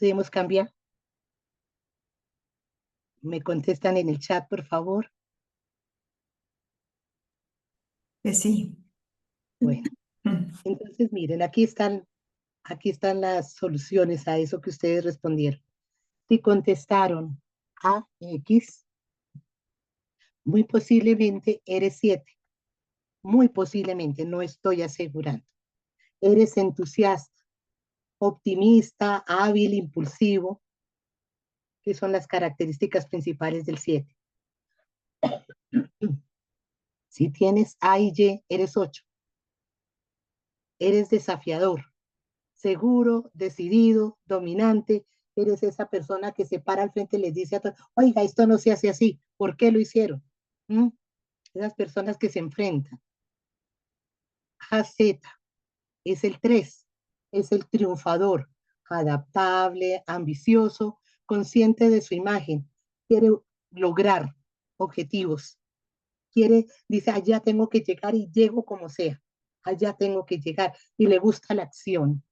¿Podemos cambiar? Me contestan en el chat, por favor. Que sí. Bueno, entonces miren, aquí están las soluciones a eso que ustedes respondieron. Si contestaron a X, muy posiblemente eres 7. Muy posiblemente, no estoy asegurando. Eres entusiasta, optimista, hábil, impulsivo, que son las características principales del 7. Si tienes A y Y, eres 8. Eres desafiador, seguro, decidido, dominante. Eres esa persona que se para al frente y les dice a todos, oiga, esto no se hace así, ¿por qué lo hicieron? ¿Mm? Esas personas que se enfrentan. AZ es el 3, es el triunfador, adaptable, ambicioso, consciente de su imagen, quiere lograr objetivos, dice, allá tengo que llegar y llego como sea. allá tengo que llegar, y le gusta la acción.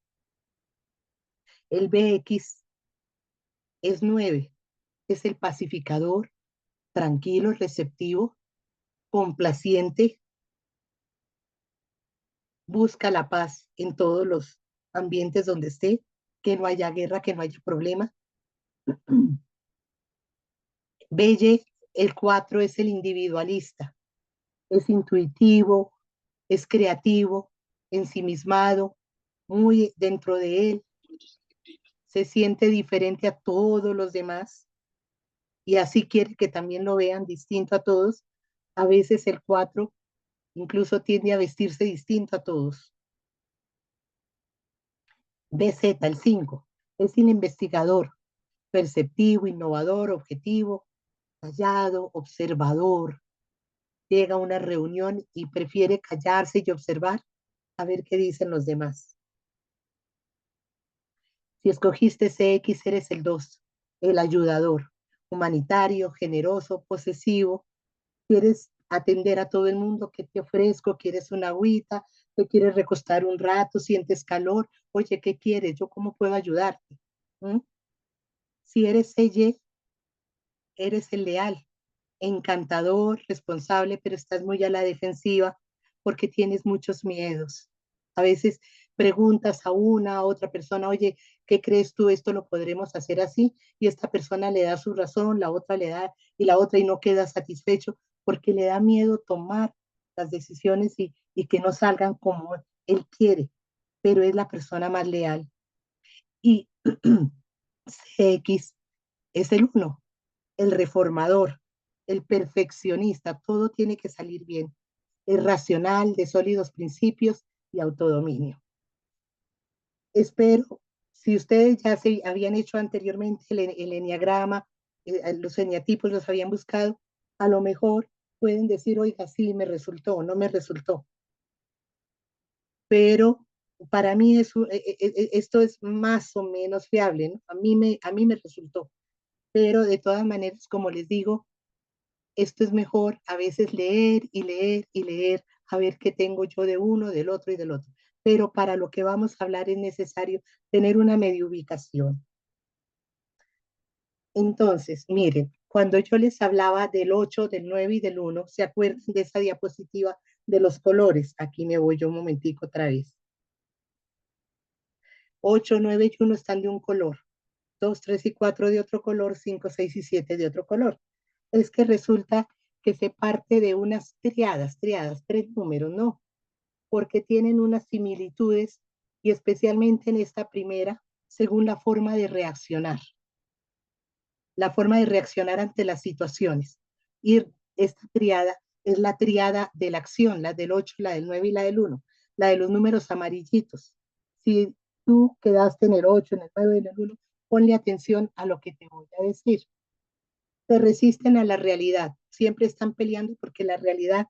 El BX es 9, es el pacificador, tranquilo, receptivo, complaciente, busca la paz en todos los ambientes donde esté, que no haya guerra, que no haya problema. Belle, el 4 es el individualista, es intuitivo, es creativo, ensimismado, muy dentro de él, se siente diferente a todos los demás y así quiere que también lo vean distinto a todos. A veces el 4 incluso tiende a vestirse distinto a todos. BZ, el 5, es el investigador, perceptivo, innovador, objetivo, callado, observador. Llega a una reunión y prefiere callarse y observar a ver qué dicen los demás. Si escogiste CX, eres el 2, el ayudador, humanitario, generoso, posesivo. Quieres atender a todo el mundo, que te ofrezco, quieres una agüita, te quieres recostar un rato, sientes calor, oye, ¿qué quieres? ¿Yo cómo puedo ayudarte? ¿Mm? Si eres ella, eres el leal, encantador, responsable, pero estás muy a la defensiva porque tienes muchos miedos. A veces preguntas a una, a otra persona, oye, ¿qué crees tú? ¿Esto lo podremos hacer así? Y esta persona le da su razón, la otra le da, y la otra y no queda satisfecho porque le da miedo tomar las decisiones y que no salgan como él quiere, pero es la persona más leal. Y CX es el uno, el reformador, el perfeccionista, todo tiene que salir bien. Es racional, de sólidos principios y autodominio. Espero, si ustedes ya se habían hecho anteriormente el enneagrama, los eneatipos los habían buscado, a lo mejor pueden decir, oiga, sí, me resultó, no me resultó. Pero para mí esto es más o menos fiable, ¿no? A mí me resultó. Pero de todas maneras, como les digo, esto es mejor a veces leer y leer y leer, a ver qué tengo yo de uno, del otro y del otro. Pero para lo que vamos a hablar es necesario tener una medio ubicación. Entonces, miren, cuando yo les hablaba del 8, del 9 y del 1, ¿se acuerdan de esa diapositiva de los colores? Aquí me voy yo un momentico otra vez. 8, 9 y 1 están de un color. 2, 3 y 4 de otro color, 5, 6 y 7 de otro color. Es que resulta que se parte de unas triadas, tres números, ¿no? Porque tienen unas similitudes y especialmente en esta primera, según la forma de reaccionar ante las situaciones. Y esta triada es la triada de la acción, la del 8, la del 9 y la del 1, la de los números amarillitos. Si tú quedaste en el 8, en el 9 y en el 1, ponle atención a lo que te voy a decir. Se resisten a la realidad, siempre están peleando porque la realidad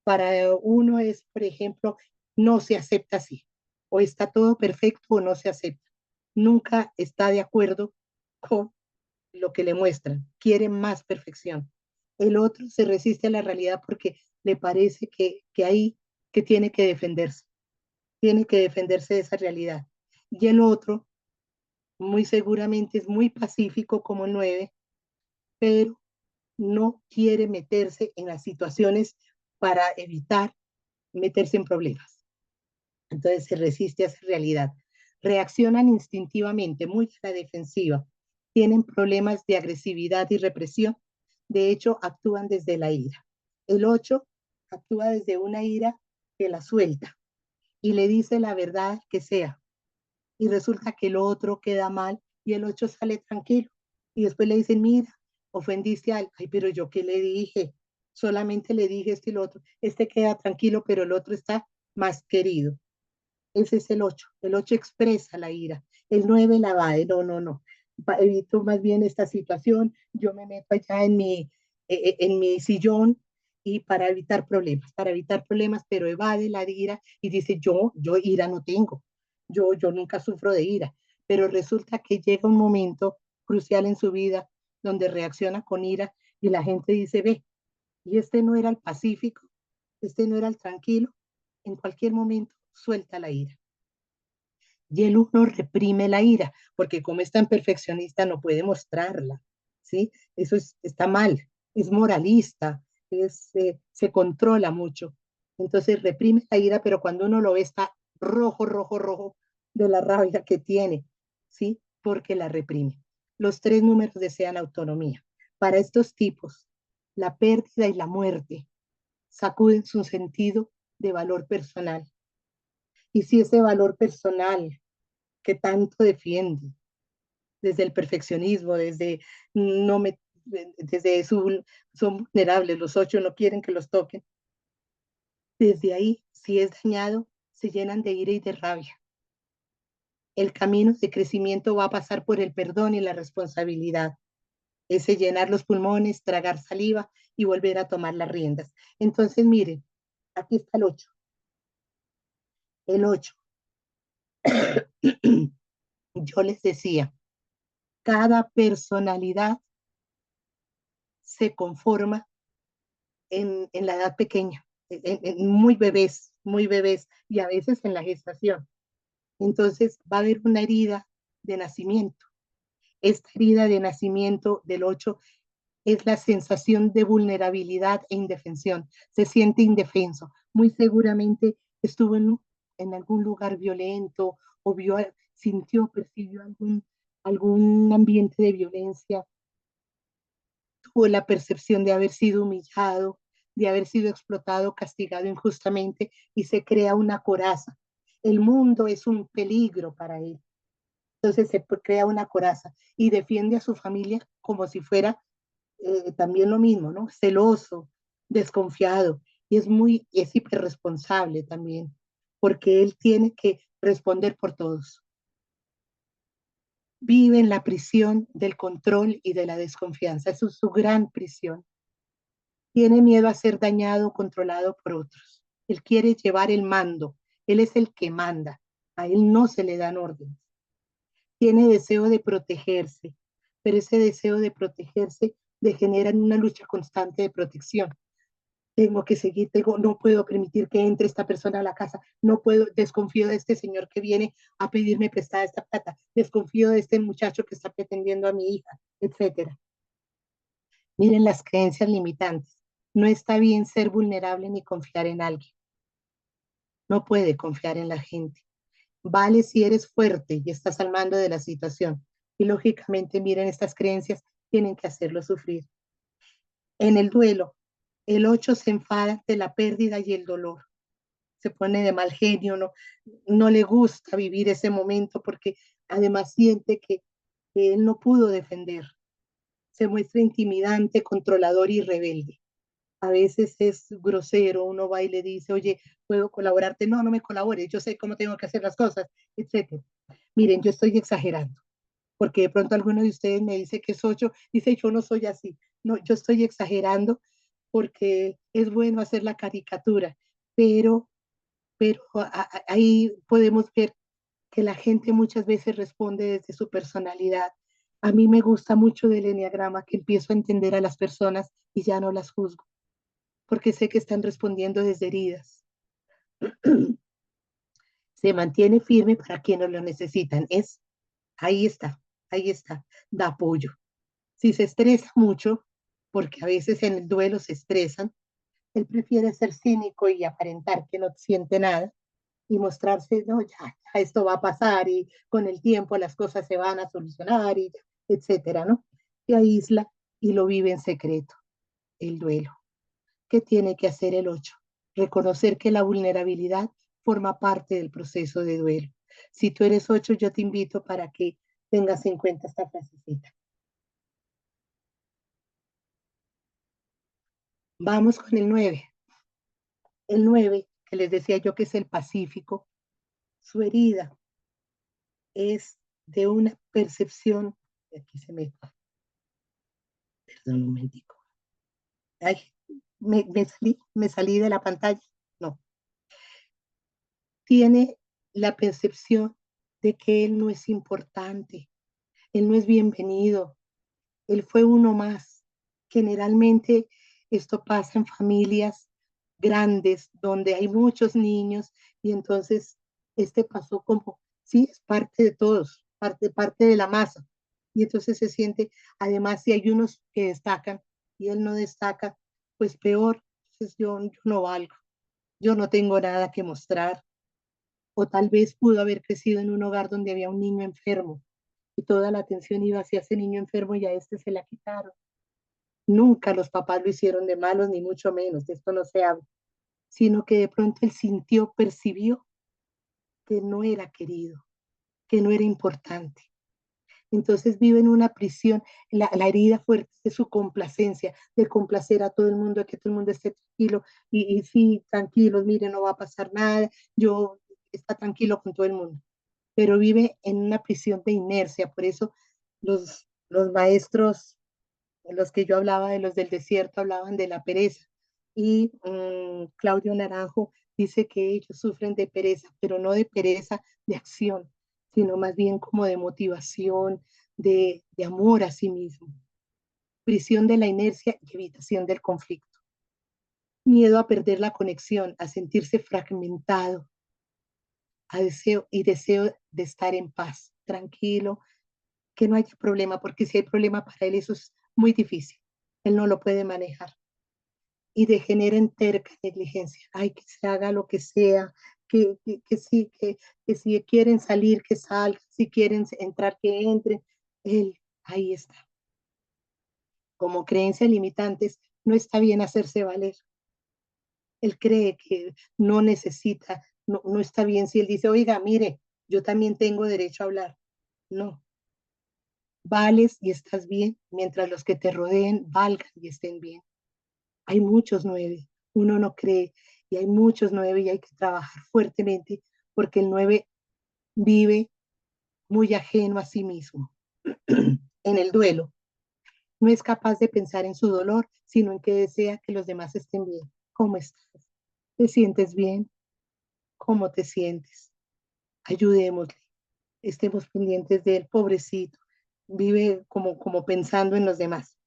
para uno es, por ejemplo, no se acepta así, o está todo perfecto o no se acepta. Nunca está de acuerdo con lo que le muestran, quiere más perfección. El otro se resiste a la realidad porque le parece que ahí que tiene que defenderse de esa realidad. Y el otro, muy seguramente es muy pacífico como el 9, pero no quiere meterse en las situaciones para evitar meterse en problemas. Entonces se resiste a esa realidad. Reaccionan instintivamente, muy a la defensiva. Tienen problemas de agresividad y represión. De hecho, actúan desde la ira. El 8 actúa desde una ira que la suelta y le dice la verdad que sea. Y resulta que el otro queda mal y el 8 sale tranquilo. Y después le dicen, mira, ofendiste a él. Ay, pero yo qué le dije, solamente le dije esto y lo otro. Este queda tranquilo, pero el otro está más querido. Ese es el 8. El 8 expresa la ira. El 9 la va de no, no, no. Evito más bien esta situación. Yo me meto allá en mi sillón y para evitar problemas, pero evade la ira y dice, yo ira no tengo. Yo nunca sufro de ira. Pero resulta que llega un momento crucial en su vida donde reacciona con ira y la gente dice, ve, y este no era el pacífico, este no era el tranquilo, en cualquier momento suelta la ira. Y el uno reprime la ira, porque como es tan perfeccionista no puede mostrarla, ¿sí? Eso está mal, es moralista, se controla mucho. Entonces reprime la ira, pero cuando uno lo ve está rojo, rojo, rojo de la rabia que tiene, ¿sí? Porque la reprime. Los tres números desean autonomía. Para estos tipos, la pérdida y la muerte sacuden su sentido de valor personal. Y si ese valor personal que tanto defiende, desde el perfeccionismo, no me, desde son vulnerables, los 8 no quieren que los toquen. Desde ahí, si es dañado, se llenan de ira y de rabia. El camino de crecimiento va a pasar por el perdón y la responsabilidad. Ese llenar los pulmones, tragar saliva y volver a tomar las riendas. Entonces, miren, aquí está el 8. El 8. Yo les decía, cada personalidad se conforma en la edad pequeña, muy bebés, y a veces en la gestación. Entonces va a haber una herida de nacimiento. Esta herida de nacimiento del 8 es la sensación de vulnerabilidad e indefensión. Se siente indefenso. Muy seguramente estuvo en algún lugar violento o sintió, percibió algún ambiente de violencia, tuvo la percepción de haber sido humillado, de haber sido explotado, castigado injustamente y se crea una coraza. El mundo es un peligro para él. Entonces se crea una coraza y defiende a su familia como si fuera también lo mismo, ¿no? Celoso, desconfiado y es hiperresponsable también, porque él tiene que responder por todos. Vive en la prisión del control y de la desconfianza. Esa es su gran prisión. Tiene miedo a ser dañado o controlado por otros. Él quiere llevar el mando. Él es el que manda. A él no se le dan órdenes. Tiene deseo de protegerse, pero ese deseo de protegerse degenera en una lucha constante de protección. Tengo que seguir, no puedo permitir que entre esta persona a la casa, no puedo, desconfío de este señor que viene a pedirme prestada esta plata, desconfío de este muchacho que está pretendiendo a mi hija, etcétera. Miren las creencias limitantes. No está bien ser vulnerable ni confiar en alguien. No puede confiar en la gente. Vale si eres fuerte y estás al mando de la situación. Y lógicamente, miren, estas creencias tienen que hacerlo sufrir. En el duelo, el 8 se enfada de la pérdida y el dolor. Se pone de mal genio, no le gusta vivir ese momento porque además siente que él no pudo defender. Se muestra intimidante, controlador y rebelde. A veces es grosero, uno va y le dice, oye, ¿puedo colaborarte? No, no me colabores, yo sé cómo tengo que hacer las cosas, etcétera. Miren, yo estoy exagerando, porque de pronto alguno de ustedes me dice que es 8, dice, yo no soy así. No, yo estoy exagerando porque es bueno hacer la caricatura, pero, pero ahí podemos ver que la gente muchas veces responde desde su personalidad. A mí me gusta mucho del enneagrama que empiezo a entender a las personas y ya no las juzgo porque sé que están respondiendo desde heridas. Se mantiene firme para quienes lo necesitan. Ahí está, ahí está, da apoyo. Si se estresa mucho, porque a veces en el duelo se estresan, él prefiere ser cínico y aparentar que no siente nada y mostrarse, no, ya esto va a pasar y con el tiempo las cosas se van a solucionar y etcétera, ¿no? Se aísla y lo vive en secreto, el duelo. ¿Qué tiene que hacer el 8? Reconocer que la vulnerabilidad forma parte del proceso de duelo. Si tú eres 8, yo te invito para que tengas en cuenta esta frasecita. Vamos con el 9. El 9, que les decía yo que es el pacífico, su herida es de una percepción, aquí se me, perdón un momentico, ay, me salí de la pantalla, no, tiene la percepción de que él no es importante, él no es bienvenido, él fue uno más. Generalmente esto pasa en familias grandes donde hay muchos niños y entonces este pasó como, sí, es parte de todos, parte de la masa. Y entonces se siente, además, si hay unos que destacan y él no destaca, pues peor, entonces yo no valgo, yo no tengo nada que mostrar. O tal vez pudo haber crecido en un hogar donde había un niño enfermo y toda la atención iba hacia ese niño enfermo y a este se la quitaron. Nunca los papás lo hicieron de malos, ni mucho menos, de esto no se habla, sino que de pronto él sintió, percibió que no era querido, que no era importante. Entonces vive en una prisión, la herida fuerte de su complacencia, de complacer a todo el mundo, de que todo el mundo esté tranquilo, y sí, tranquilos, mire, no va a pasar nada, yo está tranquilo con todo el mundo, pero vive en una prisión de inercia, por eso los maestros, los que yo hablaba de los del desierto, hablaban de la pereza, y Claudio Naranjo dice que ellos sufren de pereza, pero no de pereza de acción, sino más bien como de motivación, de amor a sí mismo, prisión de la inercia y evitación del conflicto, miedo a perder la conexión, a sentirse fragmentado, a deseo de estar en paz, tranquilo, que no haya problema, porque si hay problema para él eso es muy difícil, él no lo puede manejar y degenera en terca negligencia. Ay, que se haga lo que sea, sí, que si quieren salir, que salgan, si quieren entrar, que entren. Él, ahí está. Como creencias limitantes, no está bien hacerse valer. Él cree que no necesita, no está bien si él dice, oiga, mire, yo también tengo derecho a hablar. No, vales y estás bien mientras los que te rodeen valgan y estén bien. Hay muchos 9, uno no cree, y hay muchos 9 y hay que trabajar fuertemente porque el 9 vive muy ajeno a sí mismo. En el duelo, no es capaz de pensar en su dolor, sino en que desea que los demás estén bien. ¿Cómo estás? ¿Te sientes bien? ¿Cómo te sientes? Ayudémosle, estemos pendientes de él, pobrecito. Vive como pensando en los demás.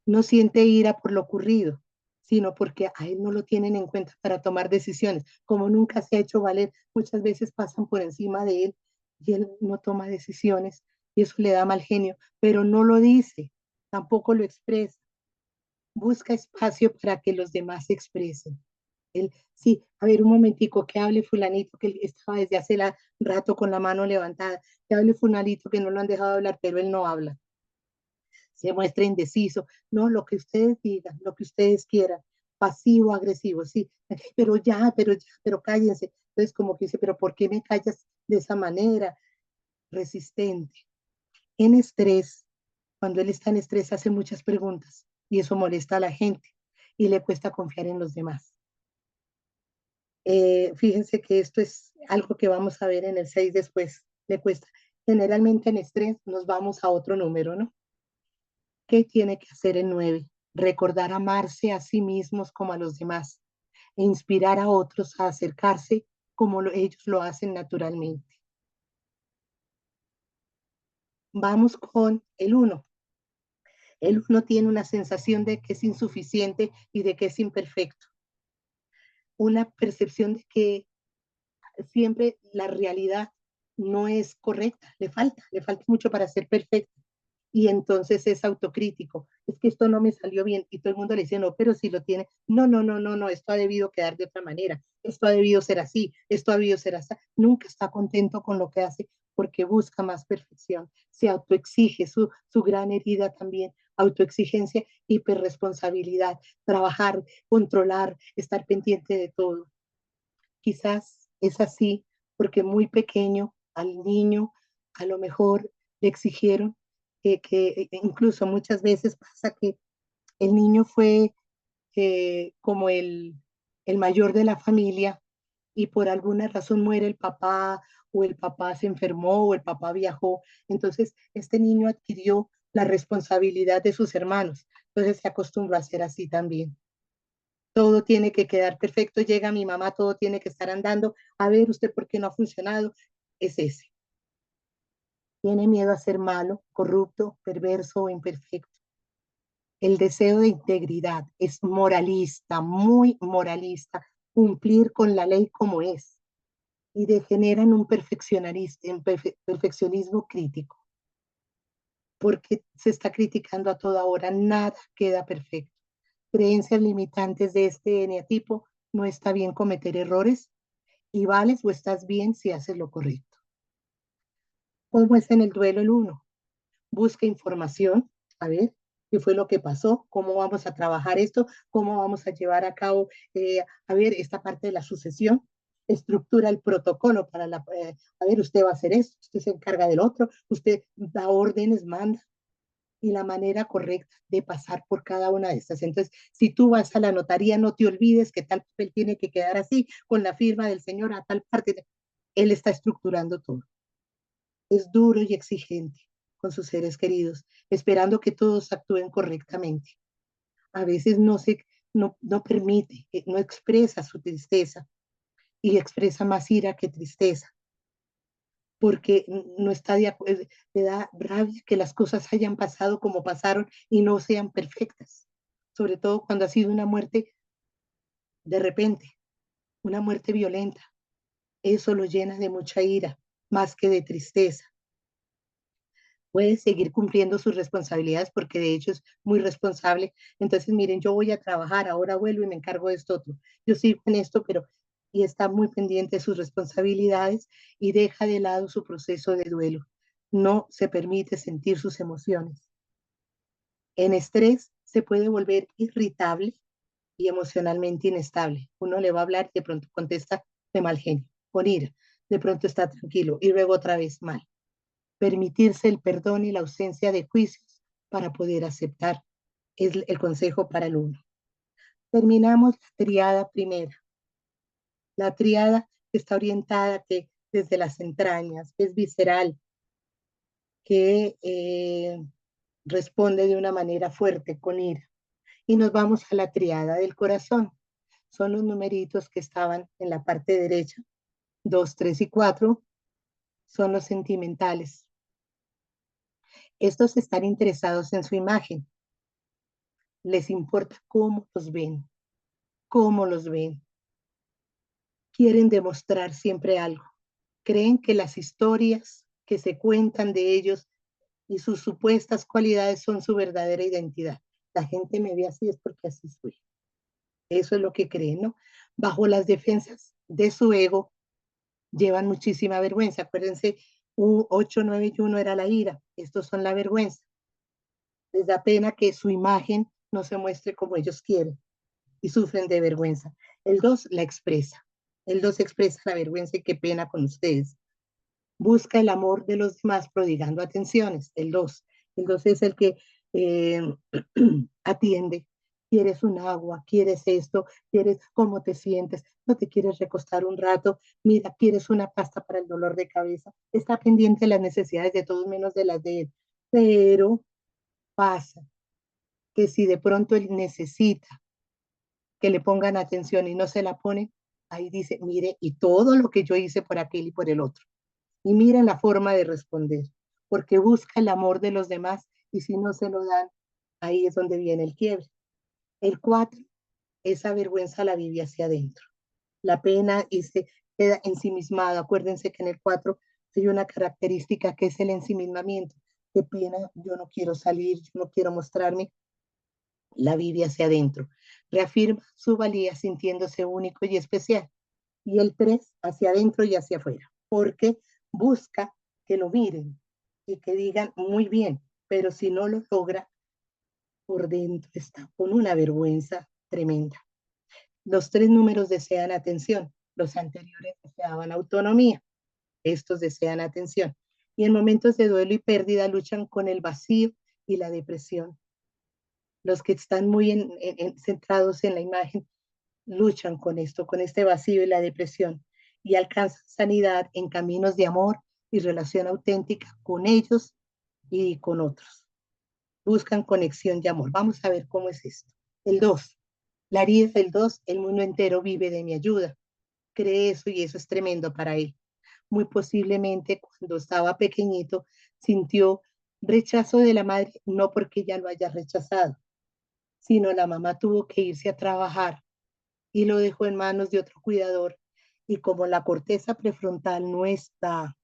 No siente ira por lo ocurrido, sino porque a él no lo tienen en cuenta para tomar decisiones. Como nunca se ha hecho valer, muchas veces pasan por encima de él y él no toma decisiones y eso le da mal genio, pero no lo dice, tampoco lo expresa. Busca espacio para que los demás se expresen. Él, sí, a ver, un momentico, que hable fulanito, que estaba desde hace rato con la mano levantada, que hable fulanito, que no lo han dejado hablar, pero él no habla, se muestra indeciso, no, lo que ustedes digan, lo que ustedes quieran, pasivo, agresivo, sí, pero cállense. Entonces como que dice, pero ¿por qué me callas de esa manera? Resistente. En estrés, cuando él está en estrés hace muchas preguntas y eso molesta a la gente y le cuesta confiar en los demás. Fíjense que esto es algo que vamos a ver en el 6 después, le cuesta. Generalmente en estrés nos vamos a otro número, ¿no? ¿Qué tiene que hacer el 9? Recordar amarse a sí mismos como a los demás e inspirar a otros a acercarse como ellos lo hacen naturalmente. Vamos con el 1. El 1 tiene una sensación de que es insuficiente y de que es imperfecto. Una percepción de que siempre la realidad no es correcta, le falta mucho para ser perfecto. Y entonces es autocrítico, es que esto no me salió bien y todo el mundo le dice, no, pero si lo tiene, no, esto ha debido quedar de otra manera, esto ha debido ser así, esto ha debido ser así, nunca está contento con lo que hace porque busca más perfección, se autoexige su gran herida también, autoexigencia, hiperresponsabilidad, trabajar, controlar, estar pendiente de todo. Quizás es así porque muy pequeño al niño a lo mejor le exigieron que incluso muchas veces pasa que el niño fue como el mayor de la familia y por alguna razón muere el papá o el papá se enfermó o el papá viajó. Entonces, este niño adquirió la responsabilidad de sus hermanos. Entonces se acostumbró a ser así también. Todo tiene que quedar perfecto, llega mi mamá, todo tiene que estar andando, a ver usted por qué no ha funcionado, es ese. Tiene miedo a ser malo, corrupto, perverso o imperfecto. El deseo de integridad es moralista, muy moralista, cumplir con la ley como es, y degenera en un perfeccionismo crítico, porque se está criticando a toda hora, nada queda perfecto. Creencias limitantes de este eneatipo: no está bien cometer errores, y vales o estás bien si haces lo correcto. ¿Cómo es en el duelo el uno? Busca información, a ver qué fue lo que pasó, cómo vamos a trabajar esto, cómo vamos a llevar a cabo, a ver, esta parte de la sucesión, estructura el protocolo para a ver, usted va a hacer esto, usted se encarga del otro, usted da órdenes, manda, y la manera correcta de pasar por cada una de estas. Entonces, si tú vas a la notaría, no te olvides que tal papel tiene que quedar así, con la firma del señor a tal parte. Él está estructurando todo. Es duro y exigente con sus seres queridos, esperando que todos actúen correctamente. A veces no permite, no expresa su tristeza, y expresa más ira que tristeza, porque no está de acuerdo, le da rabia que las cosas hayan pasado como pasaron y no sean perfectas, sobre todo cuando ha sido una muerte de repente, una muerte violenta. Eso lo llena de mucha ira, más que de tristeza. Puede seguir cumpliendo sus responsabilidades porque de hecho es muy responsable. Entonces, miren, yo voy a trabajar, ahora vuelvo y me encargo de esto otro. Yo sigo en esto, pero y está muy pendiente de sus responsabilidades y deja de lado su proceso de duelo. No se permite sentir sus emociones. En estrés se puede volver irritable y emocionalmente inestable. Uno le va a hablar y de pronto contesta de mal genio, con ira. De pronto está tranquilo y luego otra vez mal. Permitirse el perdón y la ausencia de juicios para poder aceptar es el consejo para el uno. Terminamos la triada primera. La triada está orientada que desde las entrañas, que es visceral, que responde de una manera fuerte, con ira. Y nos vamos a la triada del corazón. Son los numeritos que estaban en la parte derecha. 2, 3 y 4 son los sentimentales. Estos están interesados en su imagen. Les importa cómo los ven. Quieren demostrar siempre algo. Creen que las historias que se cuentan de ellos y sus supuestas cualidades son su verdadera identidad. La gente me ve así es porque así soy. Eso es lo que creen, ¿no? Bajo las defensas de su ego llevan muchísima vergüenza. Acuérdense, 8, 9 y 1 era la ira. Estos son la vergüenza. Les da pena que su imagen no se muestre como ellos quieren y sufren de vergüenza. El 2 la expresa. El 2 expresa la vergüenza y qué pena con ustedes. Busca el amor de los demás prodigando atenciones. El 2. El 2 es el que eh, atiende. Quieres un agua, quieres esto, quieres cómo te sientes, no te quieres recostar un rato, mira, quieres una pasta para el dolor de cabeza. Está pendiente de las necesidades de todos menos de las de él. Pero pasa que si de pronto él necesita que le pongan atención y no se la ponen, ahí dice, mire, y todo lo que yo hice por aquel y por el otro. Y miren la forma de responder, porque busca el amor de los demás y si no se lo dan, ahí es donde viene el quiebre. El 4, esa vergüenza la vive hacia adentro. La pena y se queda ensimismado. Acuérdense que en el 4 hay una característica que es el ensimismamiento. Qué pena, yo no quiero salir, yo no quiero mostrarme. La vive hacia adentro. Reafirma su valía sintiéndose único y especial. Y el 3 hacia adentro y hacia afuera, porque busca que lo miren y que digan muy bien, pero si no lo logra, por dentro está con una vergüenza tremenda. Los 3 números desean atención, los anteriores deseaban autonomía, estos desean atención. Y en momentos de duelo y pérdida luchan con el vacío y la depresión. Los que están muy centrados en la imagen luchan con esto, con este vacío y la depresión, y alcanzan sanidad en caminos de amor y relación auténtica con ellos y con otros. Buscan conexión y amor. Vamos a ver cómo es esto. El 2. La herida del 2, el mundo entero vive de mi ayuda. Cree eso y eso es tremendo para él. Muy posiblemente cuando estaba pequeñito sintió rechazo de la madre, no porque ella lo haya rechazado, sino la mamá tuvo que irse a trabajar y lo dejó en manos de otro cuidador. Y como la corteza prefrontal no está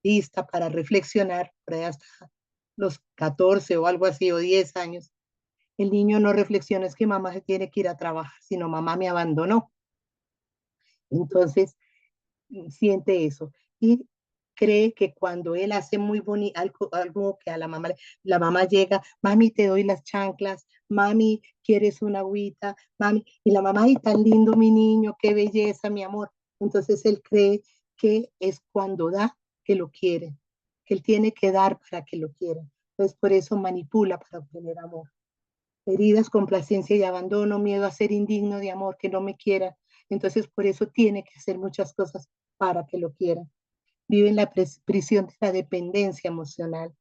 lista para reflexionar, por ahí hasta los 14 o algo así, o 10 años, el niño no reflexiona es que mamá se tiene que ir a trabajar, sino mamá me abandonó. Entonces, siente eso y cree que cuando él hace muy bonito algo que a la mamá llega, mami, te doy las chanclas, mami, ¿quieres una agüita? Mami, y la mamá, ay, tan lindo mi niño, qué belleza, mi amor. Entonces él cree que es cuando da que lo quieren, que él tiene que dar para que lo quieran. Entonces por eso manipula para obtener amor. Heridas, complacencia y abandono, miedo a ser indigno de amor, que no me quieran. Entonces, por eso tiene que hacer muchas cosas para que lo quieran. Vive en la prisión de la dependencia emocional,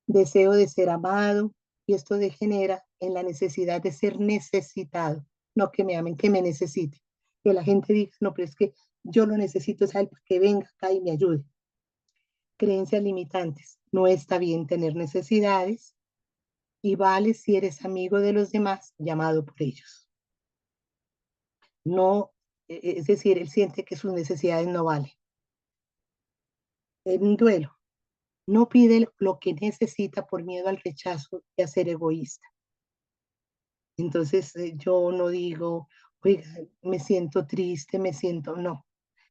deseo de ser amado, y esto degenera en la necesidad de ser necesitado. No que me amen, que me necesite. Que la gente diga, no, pero es que yo lo necesito, es para que venga acá y me ayude. Creencias limitantes. No está bien tener necesidades y vale si eres amigo de los demás, llamado por ellos. No, es decir, él siente que sus necesidades no valen. En un duelo, no pide lo que necesita por miedo al rechazo y a ser egoísta. Entonces yo no digo, oiga, me siento triste, me siento, no.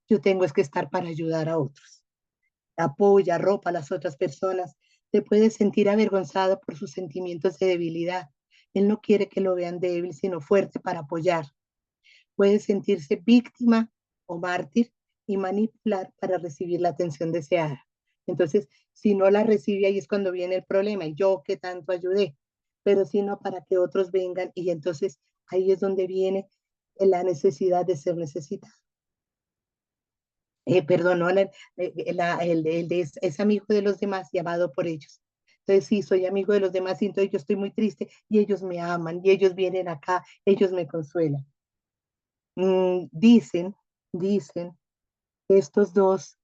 Yo tengo es que estar para ayudar a otros. Apoya, ropa a las otras personas. Te puedes sentir avergonzado por sus sentimientos de debilidad. Él no quiere que lo vean débil, sino fuerte para apoyar. Puede sentirse víctima o mártir y manipular para recibir la atención deseada. Entonces, si no la recibe, ahí es cuando viene el problema. Y yo que tanto ayudé, pero si no para que otros vengan y entonces ahí es donde viene la necesidad de ser necesitado. Perdón, no, es amigo de los demás y amado por ellos. Entonces, sí, soy amigo de los demás y entonces yo estoy muy triste y ellos me aman y ellos vienen acá, ellos me consuelan. Dicen, dicen, estos dos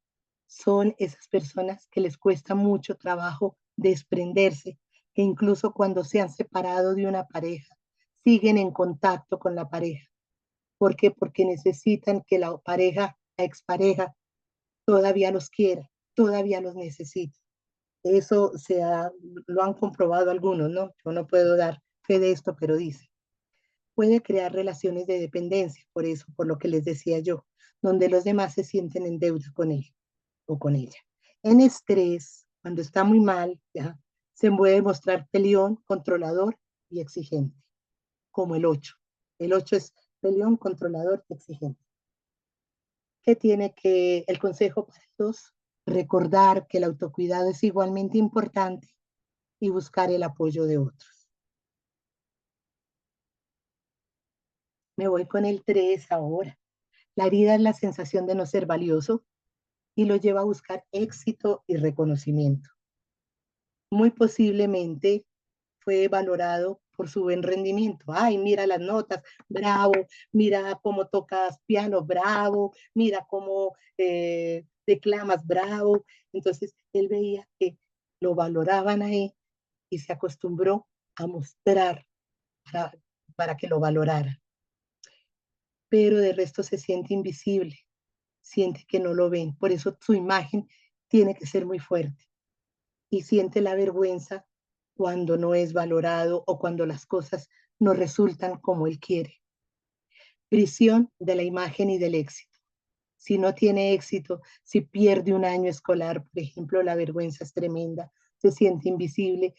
son esas personas que les cuesta mucho trabajo desprenderse, que incluso cuando se han separado de una pareja, siguen en contacto con la pareja. ¿Por qué? Porque necesitan que la pareja, la expareja, todavía los quiera, todavía los necesita. Eso lo han comprobado algunos, ¿no? Yo no puedo dar fe de esto, pero dice puede crear relaciones de dependencia, por eso, por lo que les decía yo, donde los demás se sienten en deuda con él o con ella. En estrés, cuando está muy mal, ¿ya? Se puede mostrar peleón, controlador y exigente, como el 8. El 8 es peleón, controlador y exigente. ¿Qué tiene que el consejo para todos? Recordar que el autocuidado es igualmente importante y buscar el apoyo de otros. Me voy con el 3 ahora. La herida es la sensación de no ser valioso y lo lleva a buscar éxito y reconocimiento. Muy posiblemente fue valorado por su buen rendimiento. Ay, mira las notas, bravo, mira cómo tocas piano, bravo, mira cómo declamas, bravo. Entonces él veía que lo valoraban ahí y se acostumbró a mostrar para, para que lo valoraran. Pero de resto se siente invisible, siente que no lo ven. Por eso su imagen tiene que ser muy fuerte y siente la vergüenza cuando no es valorado o cuando las cosas no resultan como él quiere. Prisión de la imagen y del éxito. Si no tiene éxito, si pierde un año escolar, por ejemplo, la vergüenza es tremenda, se siente invisible.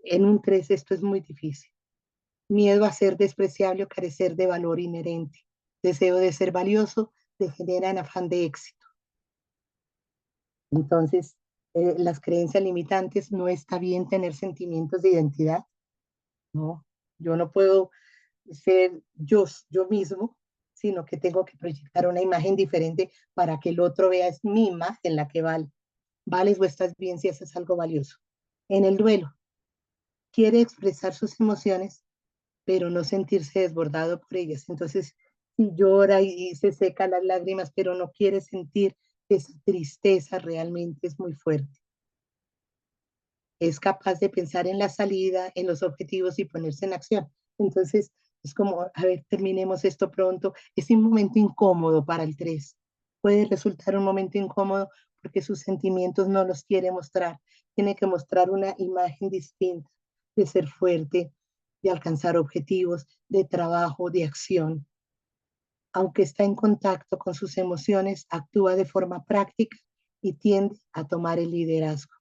En un 3 esto es muy difícil. Miedo a ser despreciable o carecer de valor inherente. Deseo de ser valioso degenera en afán de éxito. Entonces, las creencias limitantes, no está bien tener sentimientos de identidad, ¿no? Yo no puedo ser yo mismo, sino que tengo que proyectar una imagen diferente para que el otro vea es mi imagen la que vale. Vales o estás bien si haces algo valioso. En el duelo, quiere expresar sus emociones, pero no sentirse desbordado por ellas. Entonces, si llora y se seca las lágrimas, pero no quiere sentir esa tristeza realmente es muy fuerte. Es capaz de pensar en la salida, en los objetivos y ponerse en acción, Entonces, es como, a ver, terminemos esto pronto. Es un momento incómodo para el 3. Puede resultar un momento incómodo porque sus sentimientos no los quiere mostrar. Tiene que mostrar una imagen distinta de ser fuerte, de alcanzar objetivos, de trabajo, de acción. Aunque está en contacto con sus emociones, actúa de forma práctica y tiende a tomar el liderazgo.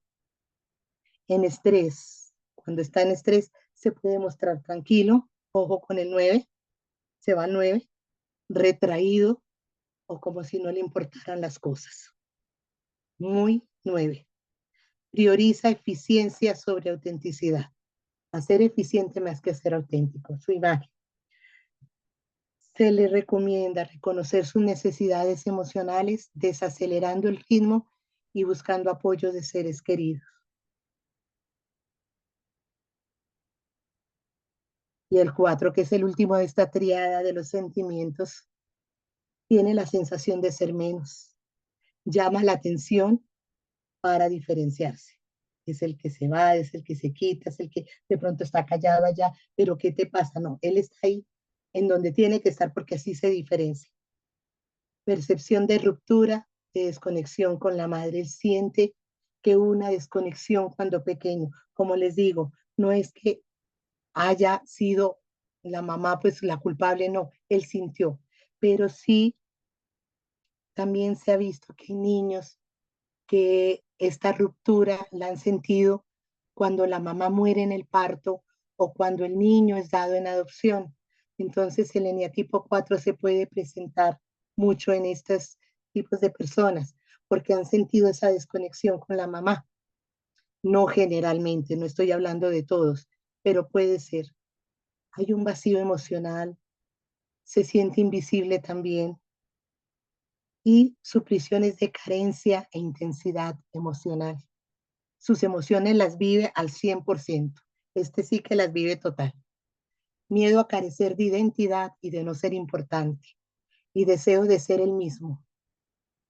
En estrés, cuando está en estrés, se puede mostrar tranquilo, ojo con el 9, se va al 9, retraído o como si no le importaran las cosas. Muy 9. Prioriza eficiencia sobre autenticidad. Hacer eficiente más que ser auténtico, su imagen. Se le recomienda reconocer sus necesidades emocionales, desacelerando el ritmo y buscando apoyo de seres queridos. Y el 4, que es el último de esta triada de los sentimientos, tiene la sensación de ser menos. Llama la atención para diferenciarse. Es el que se va, es el que se quita, es el que de pronto está callado allá, pero ¿qué te pasa? No, él está ahí en donde tiene que estar porque así se diferencia. Percepción de ruptura, de desconexión con la madre. Él siente que hubo una desconexión cuando pequeño. Como les digo, no es que haya sido la mamá pues la culpable, no, él sintió, pero sí también se ha visto que hay niños que esta ruptura la han sentido cuando la mamá muere en el parto o cuando el niño es dado en adopción. Entonces el eneatipo 4 se puede presentar mucho en estos tipos de personas porque han sentido esa desconexión con la mamá. No generalmente, no estoy hablando de todos, pero puede ser. Hay un vacío emocional, se siente invisible también y su prisión es de carencia e intensidad emocional. Sus emociones las vive al 100%. Este sí que las vive total. Miedo a carecer de identidad y de no ser importante. Y deseo de ser el mismo.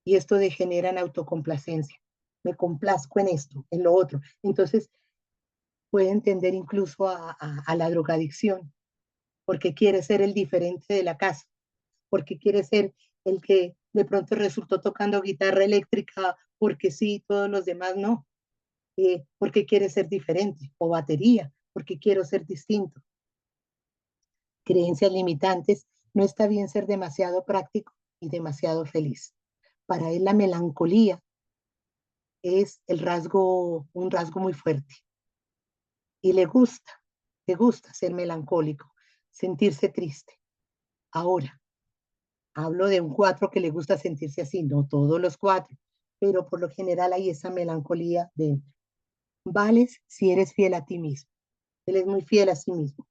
Y esto degenera en autocomplacencia. Me complazco en esto, en lo otro. Entonces puede entender incluso a la drogadicción, porque quiere ser el diferente de la casa, porque quiere ser el que de pronto resultó tocando guitarra eléctrica, porque sí, todos los demás no. Porque quiere ser diferente, o batería, porque quiero ser distinto. Creencias limitantes, no está bien ser demasiado práctico y demasiado feliz. Para él la melancolía es un rasgo muy fuerte y le gusta ser melancólico, sentirse triste. Ahora, hablo de un 4 que le gusta sentirse así, no todos los 4, pero por lo general hay esa melancolía dentro. Vales si eres fiel a ti mismo. Él es muy fiel a sí mismo.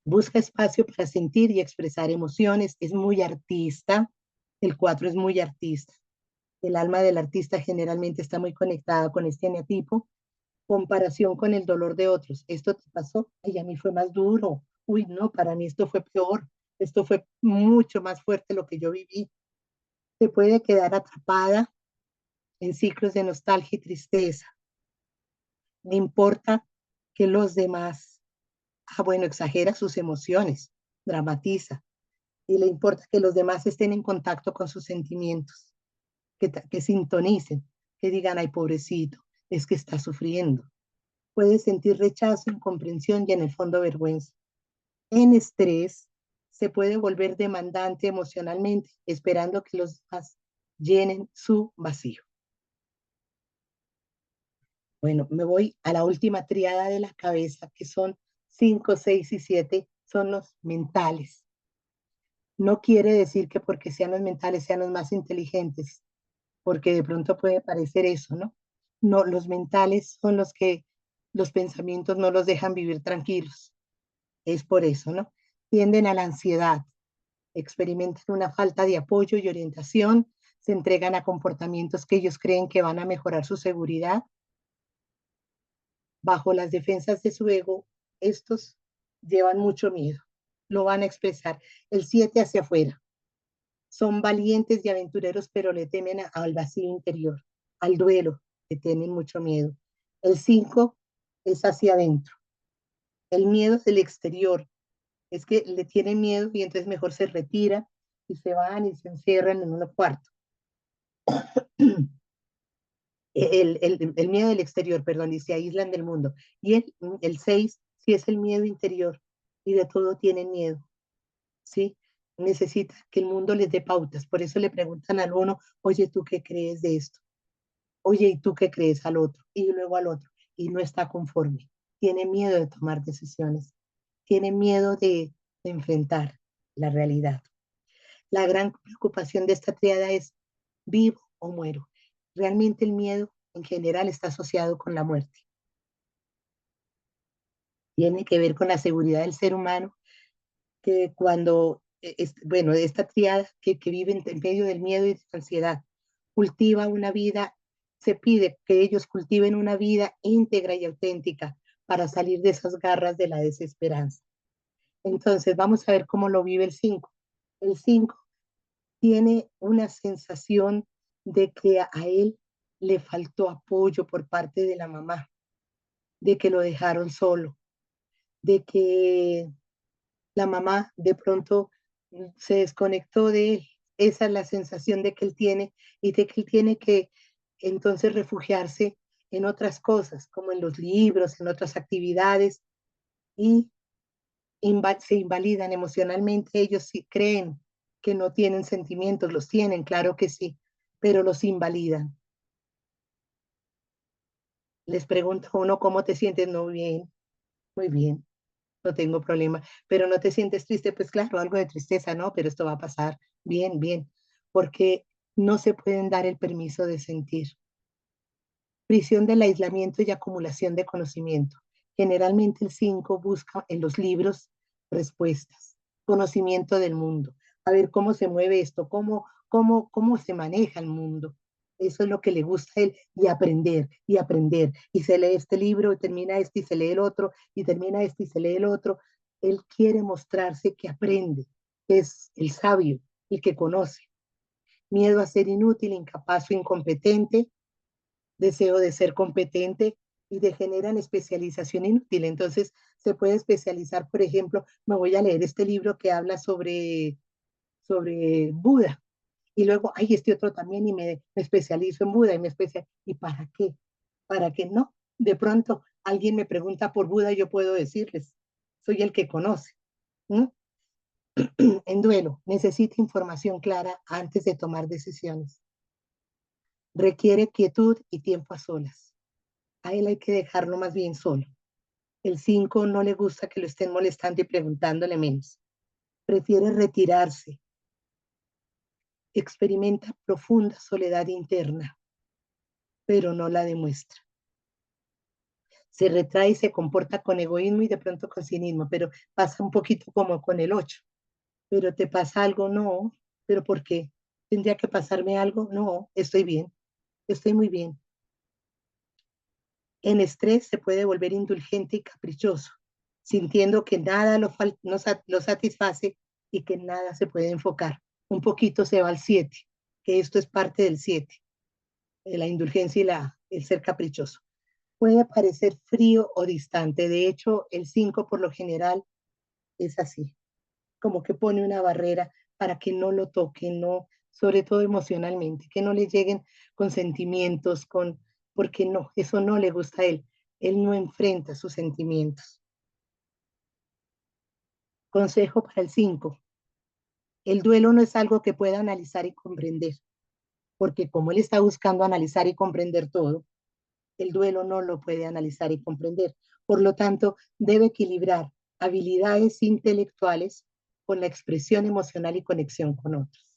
Busca espacio para sentir y expresar emociones, es muy artista, el 4 es muy artista. El alma del artista generalmente está muy conectada con este eneatipo. Comparación con el dolor de otros. ¿Esto te pasó? Ay, a mí fue más duro. Uy, no, para mí esto fue peor. Esto fue mucho más fuerte lo que yo viví. Se puede quedar atrapada en ciclos de nostalgia y tristeza. Le importa que los demás, bueno, exagera sus emociones, dramatiza, y le importa que los demás estén en contacto con sus sentimientos, que sintonicen, que digan, ay, pobrecito, es que está sufriendo. Puede sentir rechazo, incomprensión y en el fondo vergüenza. En estrés, se puede volver demandante emocionalmente, esperando que los demás llenen su vacío. Bueno, me voy a la última triada de la cabeza, que son 5, 6 y 7, son los mentales. No quiere decir que porque sean los mentales sean los más inteligentes, porque de pronto puede parecer eso, ¿no? No, los mentales son los que los pensamientos no los dejan vivir tranquilos. Es por eso, ¿no? Tienden a la ansiedad, experimentan una falta de apoyo y orientación, se entregan a comportamientos que ellos creen que van a mejorar su seguridad. Bajo las defensas de su ego, estos llevan mucho miedo, lo van a expresar. El 7 hacia afuera. Son valientes y aventureros, pero le temen al vacío interior, al duelo, le tienen mucho miedo. El 5 es hacia adentro. El miedo es el exterior, es que le tiene miedo y entonces mejor se retira y se van y se encierran en un cuarto. El miedo del exterior, perdón, y se aíslan del mundo. Y el 6 sí es el miedo interior y de todo tienen miedo, ¿sí? Necesita que el mundo les dé pautas. Por eso le preguntan al uno, oye, ¿tú qué crees de esto? Oye, ¿y tú qué crees al otro? Y luego al otro. Y no está conforme. Tiene miedo de tomar decisiones. Tiene miedo de enfrentar la realidad. La gran preocupación de esta triada es vivo o muero. Realmente el miedo en general está asociado con la muerte. Tiene que ver con la seguridad del ser humano, que cuando, bueno, esta triada que vive en medio del miedo y de la ansiedad, cultiva una vida, se pide que ellos cultiven una vida íntegra y auténtica para salir de esas garras de la desesperanza. Entonces, vamos a ver cómo lo vive el 5. El 5 tiene una sensación de que a él le faltó apoyo por parte de la mamá, de que lo dejaron solo, de que la mamá de pronto se desconectó de él. Esa es la sensación de que él tiene y de que él tiene que entonces refugiarse en otras cosas, como en los libros, en otras actividades, y se invalidan emocionalmente. Ellos sí creen que no tienen sentimientos, los tienen, claro que sí, pero los invalidan. Les pregunto a uno, ¿cómo te sientes? No, bien, muy bien, no tengo problema. Pero no te sientes triste, pues claro, algo de tristeza, ¿no? Pero esto va a pasar. Bien, bien, porque no se pueden dar el permiso de sentir. Prisión del aislamiento y acumulación de conocimiento. Generalmente el 5 busca en los libros respuestas, conocimiento del mundo, a ver cómo se mueve esto, cómo se maneja el mundo. Eso es lo que le gusta a él, y aprender, y aprender. Y se lee este libro, y termina este, y se lee el otro, y termina este, y se lee el otro. Él quiere mostrarse que aprende, que es el sabio, el que conoce. Miedo a ser inútil, incapaz o incompetente, deseo de ser competente y degeneran especialización inútil. Entonces, se puede especializar, por ejemplo, me voy a leer este libro que habla sobre Buda, y luego, hay este otro también, y me especializo en Buda, ¿y para qué? ¿Para qué no? De pronto, alguien me pregunta por Buda y yo puedo decirles, soy el que conoce. ¿Mm? En duelo, necesita información clara antes de tomar decisiones. Requiere quietud y tiempo a solas. A él hay que dejarlo más bien solo. El 5 no le gusta que lo estén molestando y preguntándole menos. Prefiere retirarse. Experimenta profunda soledad interna, pero no la demuestra. Se retrae y se comporta con egoísmo y de pronto con cinismo, pero pasa un poquito como con el 8. ¿Pero te pasa algo? No. ¿Pero por qué? ¿Tendría que pasarme algo? No, estoy bien, estoy muy bien. En estrés se puede volver indulgente y caprichoso, sintiendo que nada lo satisface y que nada se puede enfocar. Un poquito se va al 7, que esto es parte del 7, la indulgencia y el ser caprichoso. Puede parecer frío o distante. De hecho, el 5 por lo general es así, como que pone una barrera para que no lo toquen, no, sobre todo emocionalmente, que no le lleguen con sentimientos, porque no, eso no le gusta a él. Él no enfrenta sus sentimientos. Consejo para el 5. El duelo no es algo que pueda analizar y comprender, porque como él está buscando analizar y comprender todo, el duelo no lo puede analizar y comprender. Por lo tanto, debe equilibrar habilidades intelectuales con la expresión emocional y conexión con otros.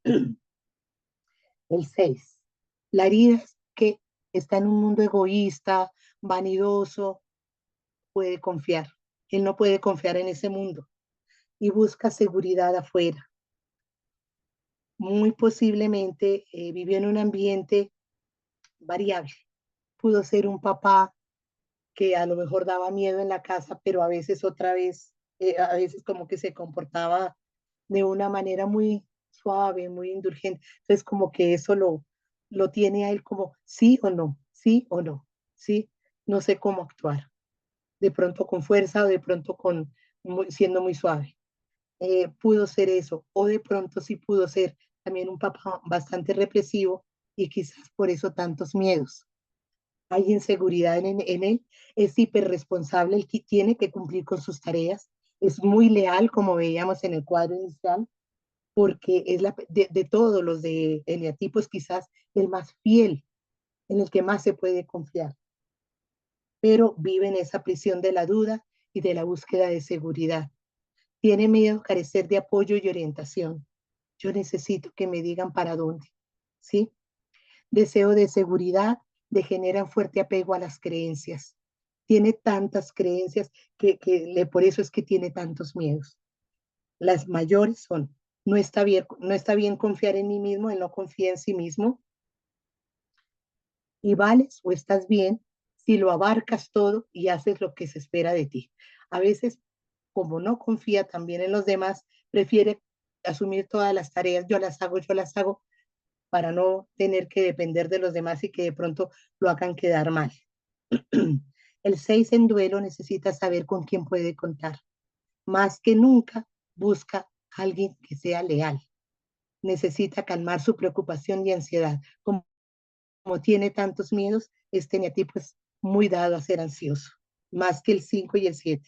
El 6. La herida es que está en un mundo egoísta, vanidoso, puede confiar. Él no puede confiar en ese mundo y busca seguridad afuera. Muy posiblemente vivió en un ambiente variable. Pudo ser un papá que a lo mejor daba miedo en la casa, pero a veces otra vez, a veces como que se comportaba de una manera muy suave, muy indulgente. Entonces como que eso lo tiene a él como sí o no, sí o no, sí, no sé cómo actuar. de pronto con fuerza o de pronto siendo muy suave. Pudo ser eso, o de pronto sí pudo ser también un papá bastante represivo y quizás por eso tantos miedos. Hay inseguridad en él, es hiperresponsable, el que tiene que cumplir con sus tareas, es muy leal, como veíamos en el cuadro inicial, porque es de todos los de eneatipos quizás el más fiel, en el que más se puede confiar, pero vive en esa prisión de la duda y de la búsqueda de seguridad. Tiene miedo a carecer de apoyo y orientación. Yo necesito que me digan para dónde, ¿sí? Deseo de seguridad, de generar fuerte apego a las creencias. Tiene tantas creencias por eso es que tiene tantos miedos. Las mayores son, no está bien confiar en mí mismo, él no confía en sí mismo, y vales o estás bien si lo abarcas todo y haces lo que se espera de ti. A veces, como no confía también en los demás, prefiere asumir todas las tareas, yo las hago, para no tener que depender de los demás y que de pronto lo hagan quedar mal. El 6 en duelo necesita saber con quién puede contar. Más que nunca busca a alguien que sea leal. Necesita calmar su preocupación y ansiedad. Como tiene tantos miedos, este neatipo es muy dado a ser ansioso, más que el 5 y el 7.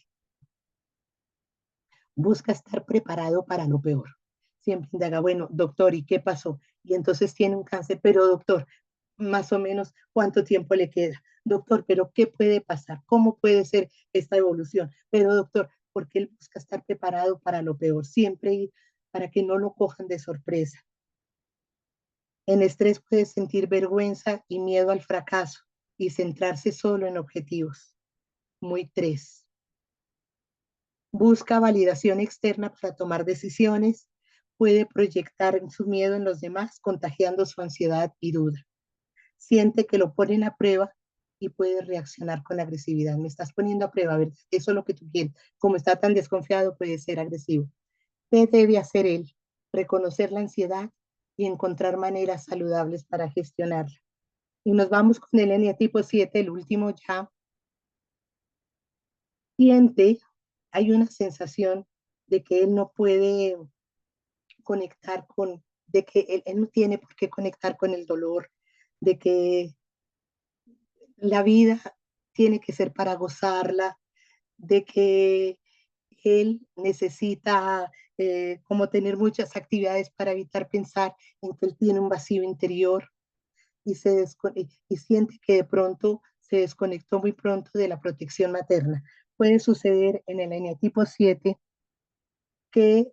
Busca estar preparado para lo peor. Siempre indaga, bueno, doctor, ¿y qué pasó? Y entonces tiene un cáncer, pero doctor, más o menos cuánto tiempo le queda. Doctor, pero ¿qué puede pasar? ¿Cómo puede ser esta evolución? Pero doctor, porque él busca estar preparado para lo peor, siempre para que no lo cojan de sorpresa. En estrés puede sentir vergüenza y miedo al fracaso y centrarse solo en objetivos. Muy 3. Busca validación externa para tomar decisiones, puede proyectar su miedo en los demás, contagiando su ansiedad y duda. Siente que lo ponen a prueba y puede reaccionar con agresividad. Me estás poniendo a prueba, ¿verdad? Eso es lo que tú quieres. Como está tan desconfiado, puede ser agresivo. ¿Qué debe hacer él? Reconocer la ansiedad y encontrar maneras saludables para gestionarla. Y nos vamos con el eneatipo 7, el último ya. Siente, hay una sensación de que él no puede conectar de que él no tiene por qué conectar con el dolor, de que la vida tiene que ser para gozarla, de que él necesita como tener muchas actividades para evitar pensar en que él tiene un vacío interior y siente que de pronto se desconectó muy pronto de la protección materna. Puede suceder en el eneatipo 7 que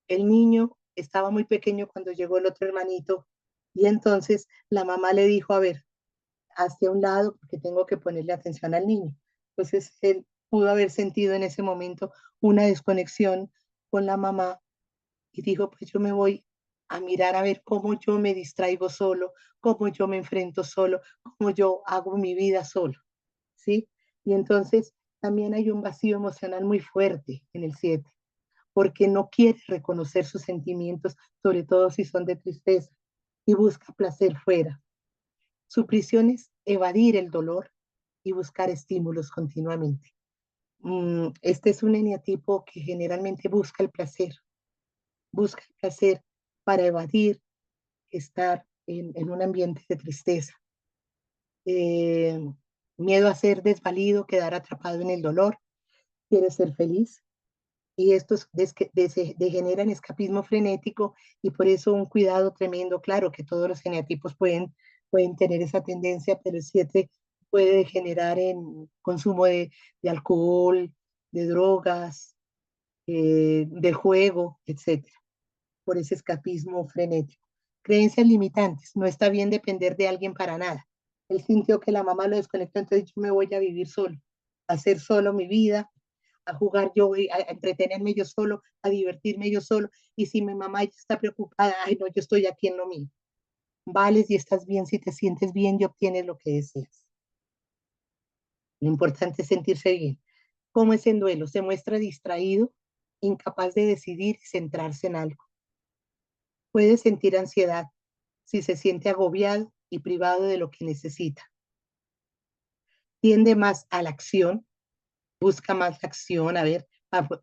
el niño estaba muy pequeño cuando llegó el otro hermanito y entonces la mamá le dijo, a ver, hacia un lado porque tengo que ponerle atención al niño. Entonces él pudo haber sentido en ese momento una desconexión con la mamá y dijo, pues yo me voy a mirar a ver cómo yo me distraigo solo, cómo yo me enfrento solo, cómo yo hago mi vida solo, ¿sí? Y entonces también hay un vacío emocional muy fuerte en el 7, porque no quiere reconocer sus sentimientos, sobre todo si son de tristeza, y busca placer fuera. Su prisión es evadir el dolor y buscar estímulos continuamente. Este es un eneatipo que generalmente busca el placer para evadir estar en un ambiente de tristeza. Eh, Miedo a ser desvalido, quedar atrapado en el dolor, quiere ser feliz. Y estos degeneran escapismo frenético y por eso un cuidado tremendo. Claro que todos los eneatipos pueden tener esa tendencia, pero el 7 puede degenerar en consumo de alcohol, de drogas, del juego, etcétera, por ese escapismo frenético. Creencias limitantes. No está bien depender de alguien para nada. Él sintió que la mamá lo desconectó, entonces yo me voy a vivir solo, a hacer solo mi vida, a jugar yo, a entretenerme yo solo, a divertirme yo solo. Y si mi mamá ya está preocupada, ay no, yo estoy aquí en lo mío. Vales y estás bien si te sientes bien y obtienes lo que deseas. Lo importante es sentirse bien. ¿Cómo es en duelo? Se muestra distraído, incapaz de decidir y centrarse en algo. Puede sentir ansiedad si se siente agobiado y privado de lo que necesita. Tiende más a la acción busca más la acción, a ver,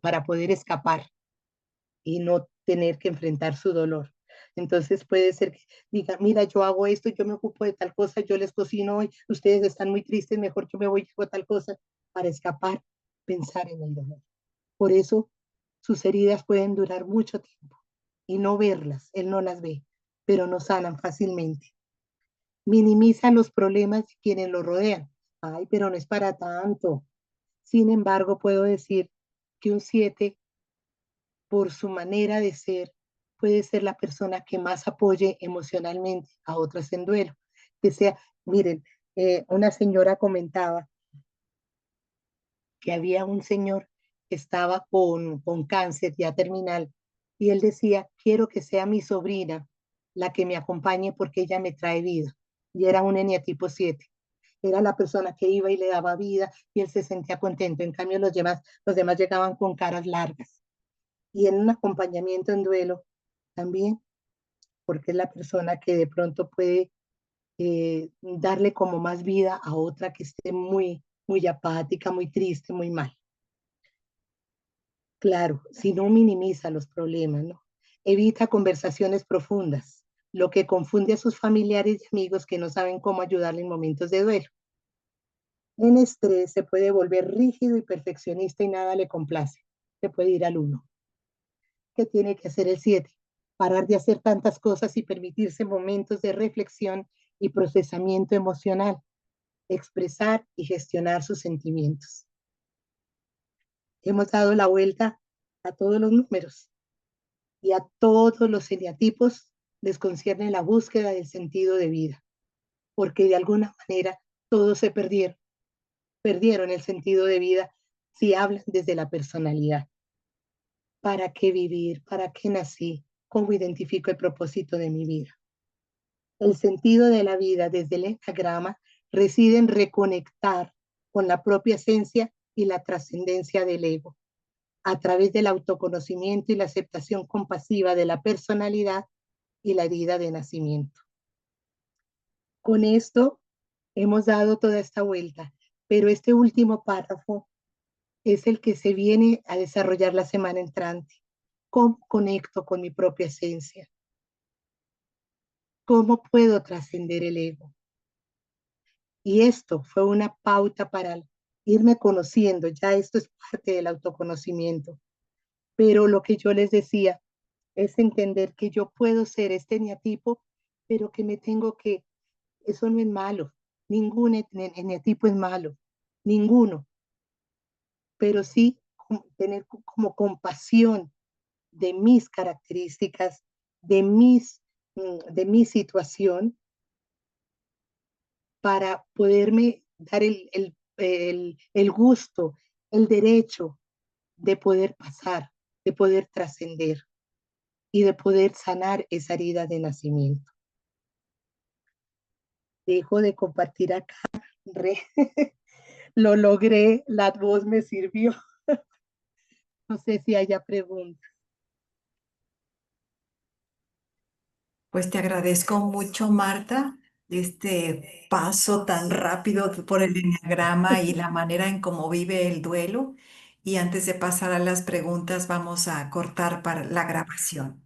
para poder escapar y no tener que enfrentar su dolor. Entonces puede ser que diga, mira, yo hago esto, yo me ocupo de tal cosa, yo les cocino hoy, ustedes están muy tristes, mejor yo me voy y hago tal cosa para escapar, pensar en el dolor. Por eso sus heridas pueden durar mucho tiempo y no verlas, él no las ve, pero no sanan fácilmente. Minimiza los problemas de quienes lo rodean. Ay, pero no es para tanto. Sin embargo, puedo decir que un 7 por su manera de ser, puede ser la persona que más apoye emocionalmente a otras en duelo. Que sea, miren, una señora comentaba que había un señor que estaba con cáncer ya terminal y él decía, quiero que sea mi sobrina la que me acompañe porque ella me trae vida. Y era un eneatipo 7. Era la persona que iba y le daba vida y él se sentía contento. En cambio, los demás llegaban con caras largas. Y en un acompañamiento en duelo también, porque es la persona que de pronto puede darle como más vida a otra que esté muy apática, muy triste, muy mal. Claro, si no minimiza los problemas, ¿no? Evita conversaciones profundas, lo que confunde a sus familiares y amigos que no saben cómo ayudarle en momentos de duelo. En estrés se puede volver rígido y perfeccionista y nada le complace. Se puede ir al uno. ¿Qué tiene que hacer el 7? Parar de hacer tantas cosas y permitirse momentos de reflexión y procesamiento emocional, expresar y gestionar sus sentimientos. Hemos dado la vuelta a todos los números y a todos los eneatipos les concierne la búsqueda del sentido de vida, porque de alguna manera todos se perdieron el sentido de vida si hablan desde la personalidad. ¿Para qué vivir? ¿Para qué nací? ¿Cómo identifico el propósito de mi vida? El sentido de la vida desde el enagrama reside en reconectar con la propia esencia y la trascendencia del ego, a través del autoconocimiento y la aceptación compasiva de la personalidad y la herida de nacimiento. Con esto hemos dado toda esta vuelta, pero este último párrafo es el que se viene a desarrollar la semana entrante. ¿Cómo conecto con mi propia esencia? ¿Cómo puedo trascender el ego? Y esto fue una pauta para irme conociendo, ya esto es parte del autoconocimiento. Pero lo que yo les decía es entender que yo puedo ser este eneatipo, pero que me tengo que, eso no es malo, ningún eneatipo es malo, ninguno, pero sí tener como compasión de mis características, de mi situación, para poderme dar el gusto, el derecho de poder pasar, de poder trascender y de poder sanar esa herida de nacimiento. Dejo de compartir acá, re, lo logré, la voz me sirvió. No sé si haya preguntas. Pues te agradezco mucho, Marta, este paso tan rápido por el enneagrama y la manera en cómo vive el duelo. Y antes de pasar a las preguntas, vamos a cortar para la grabación.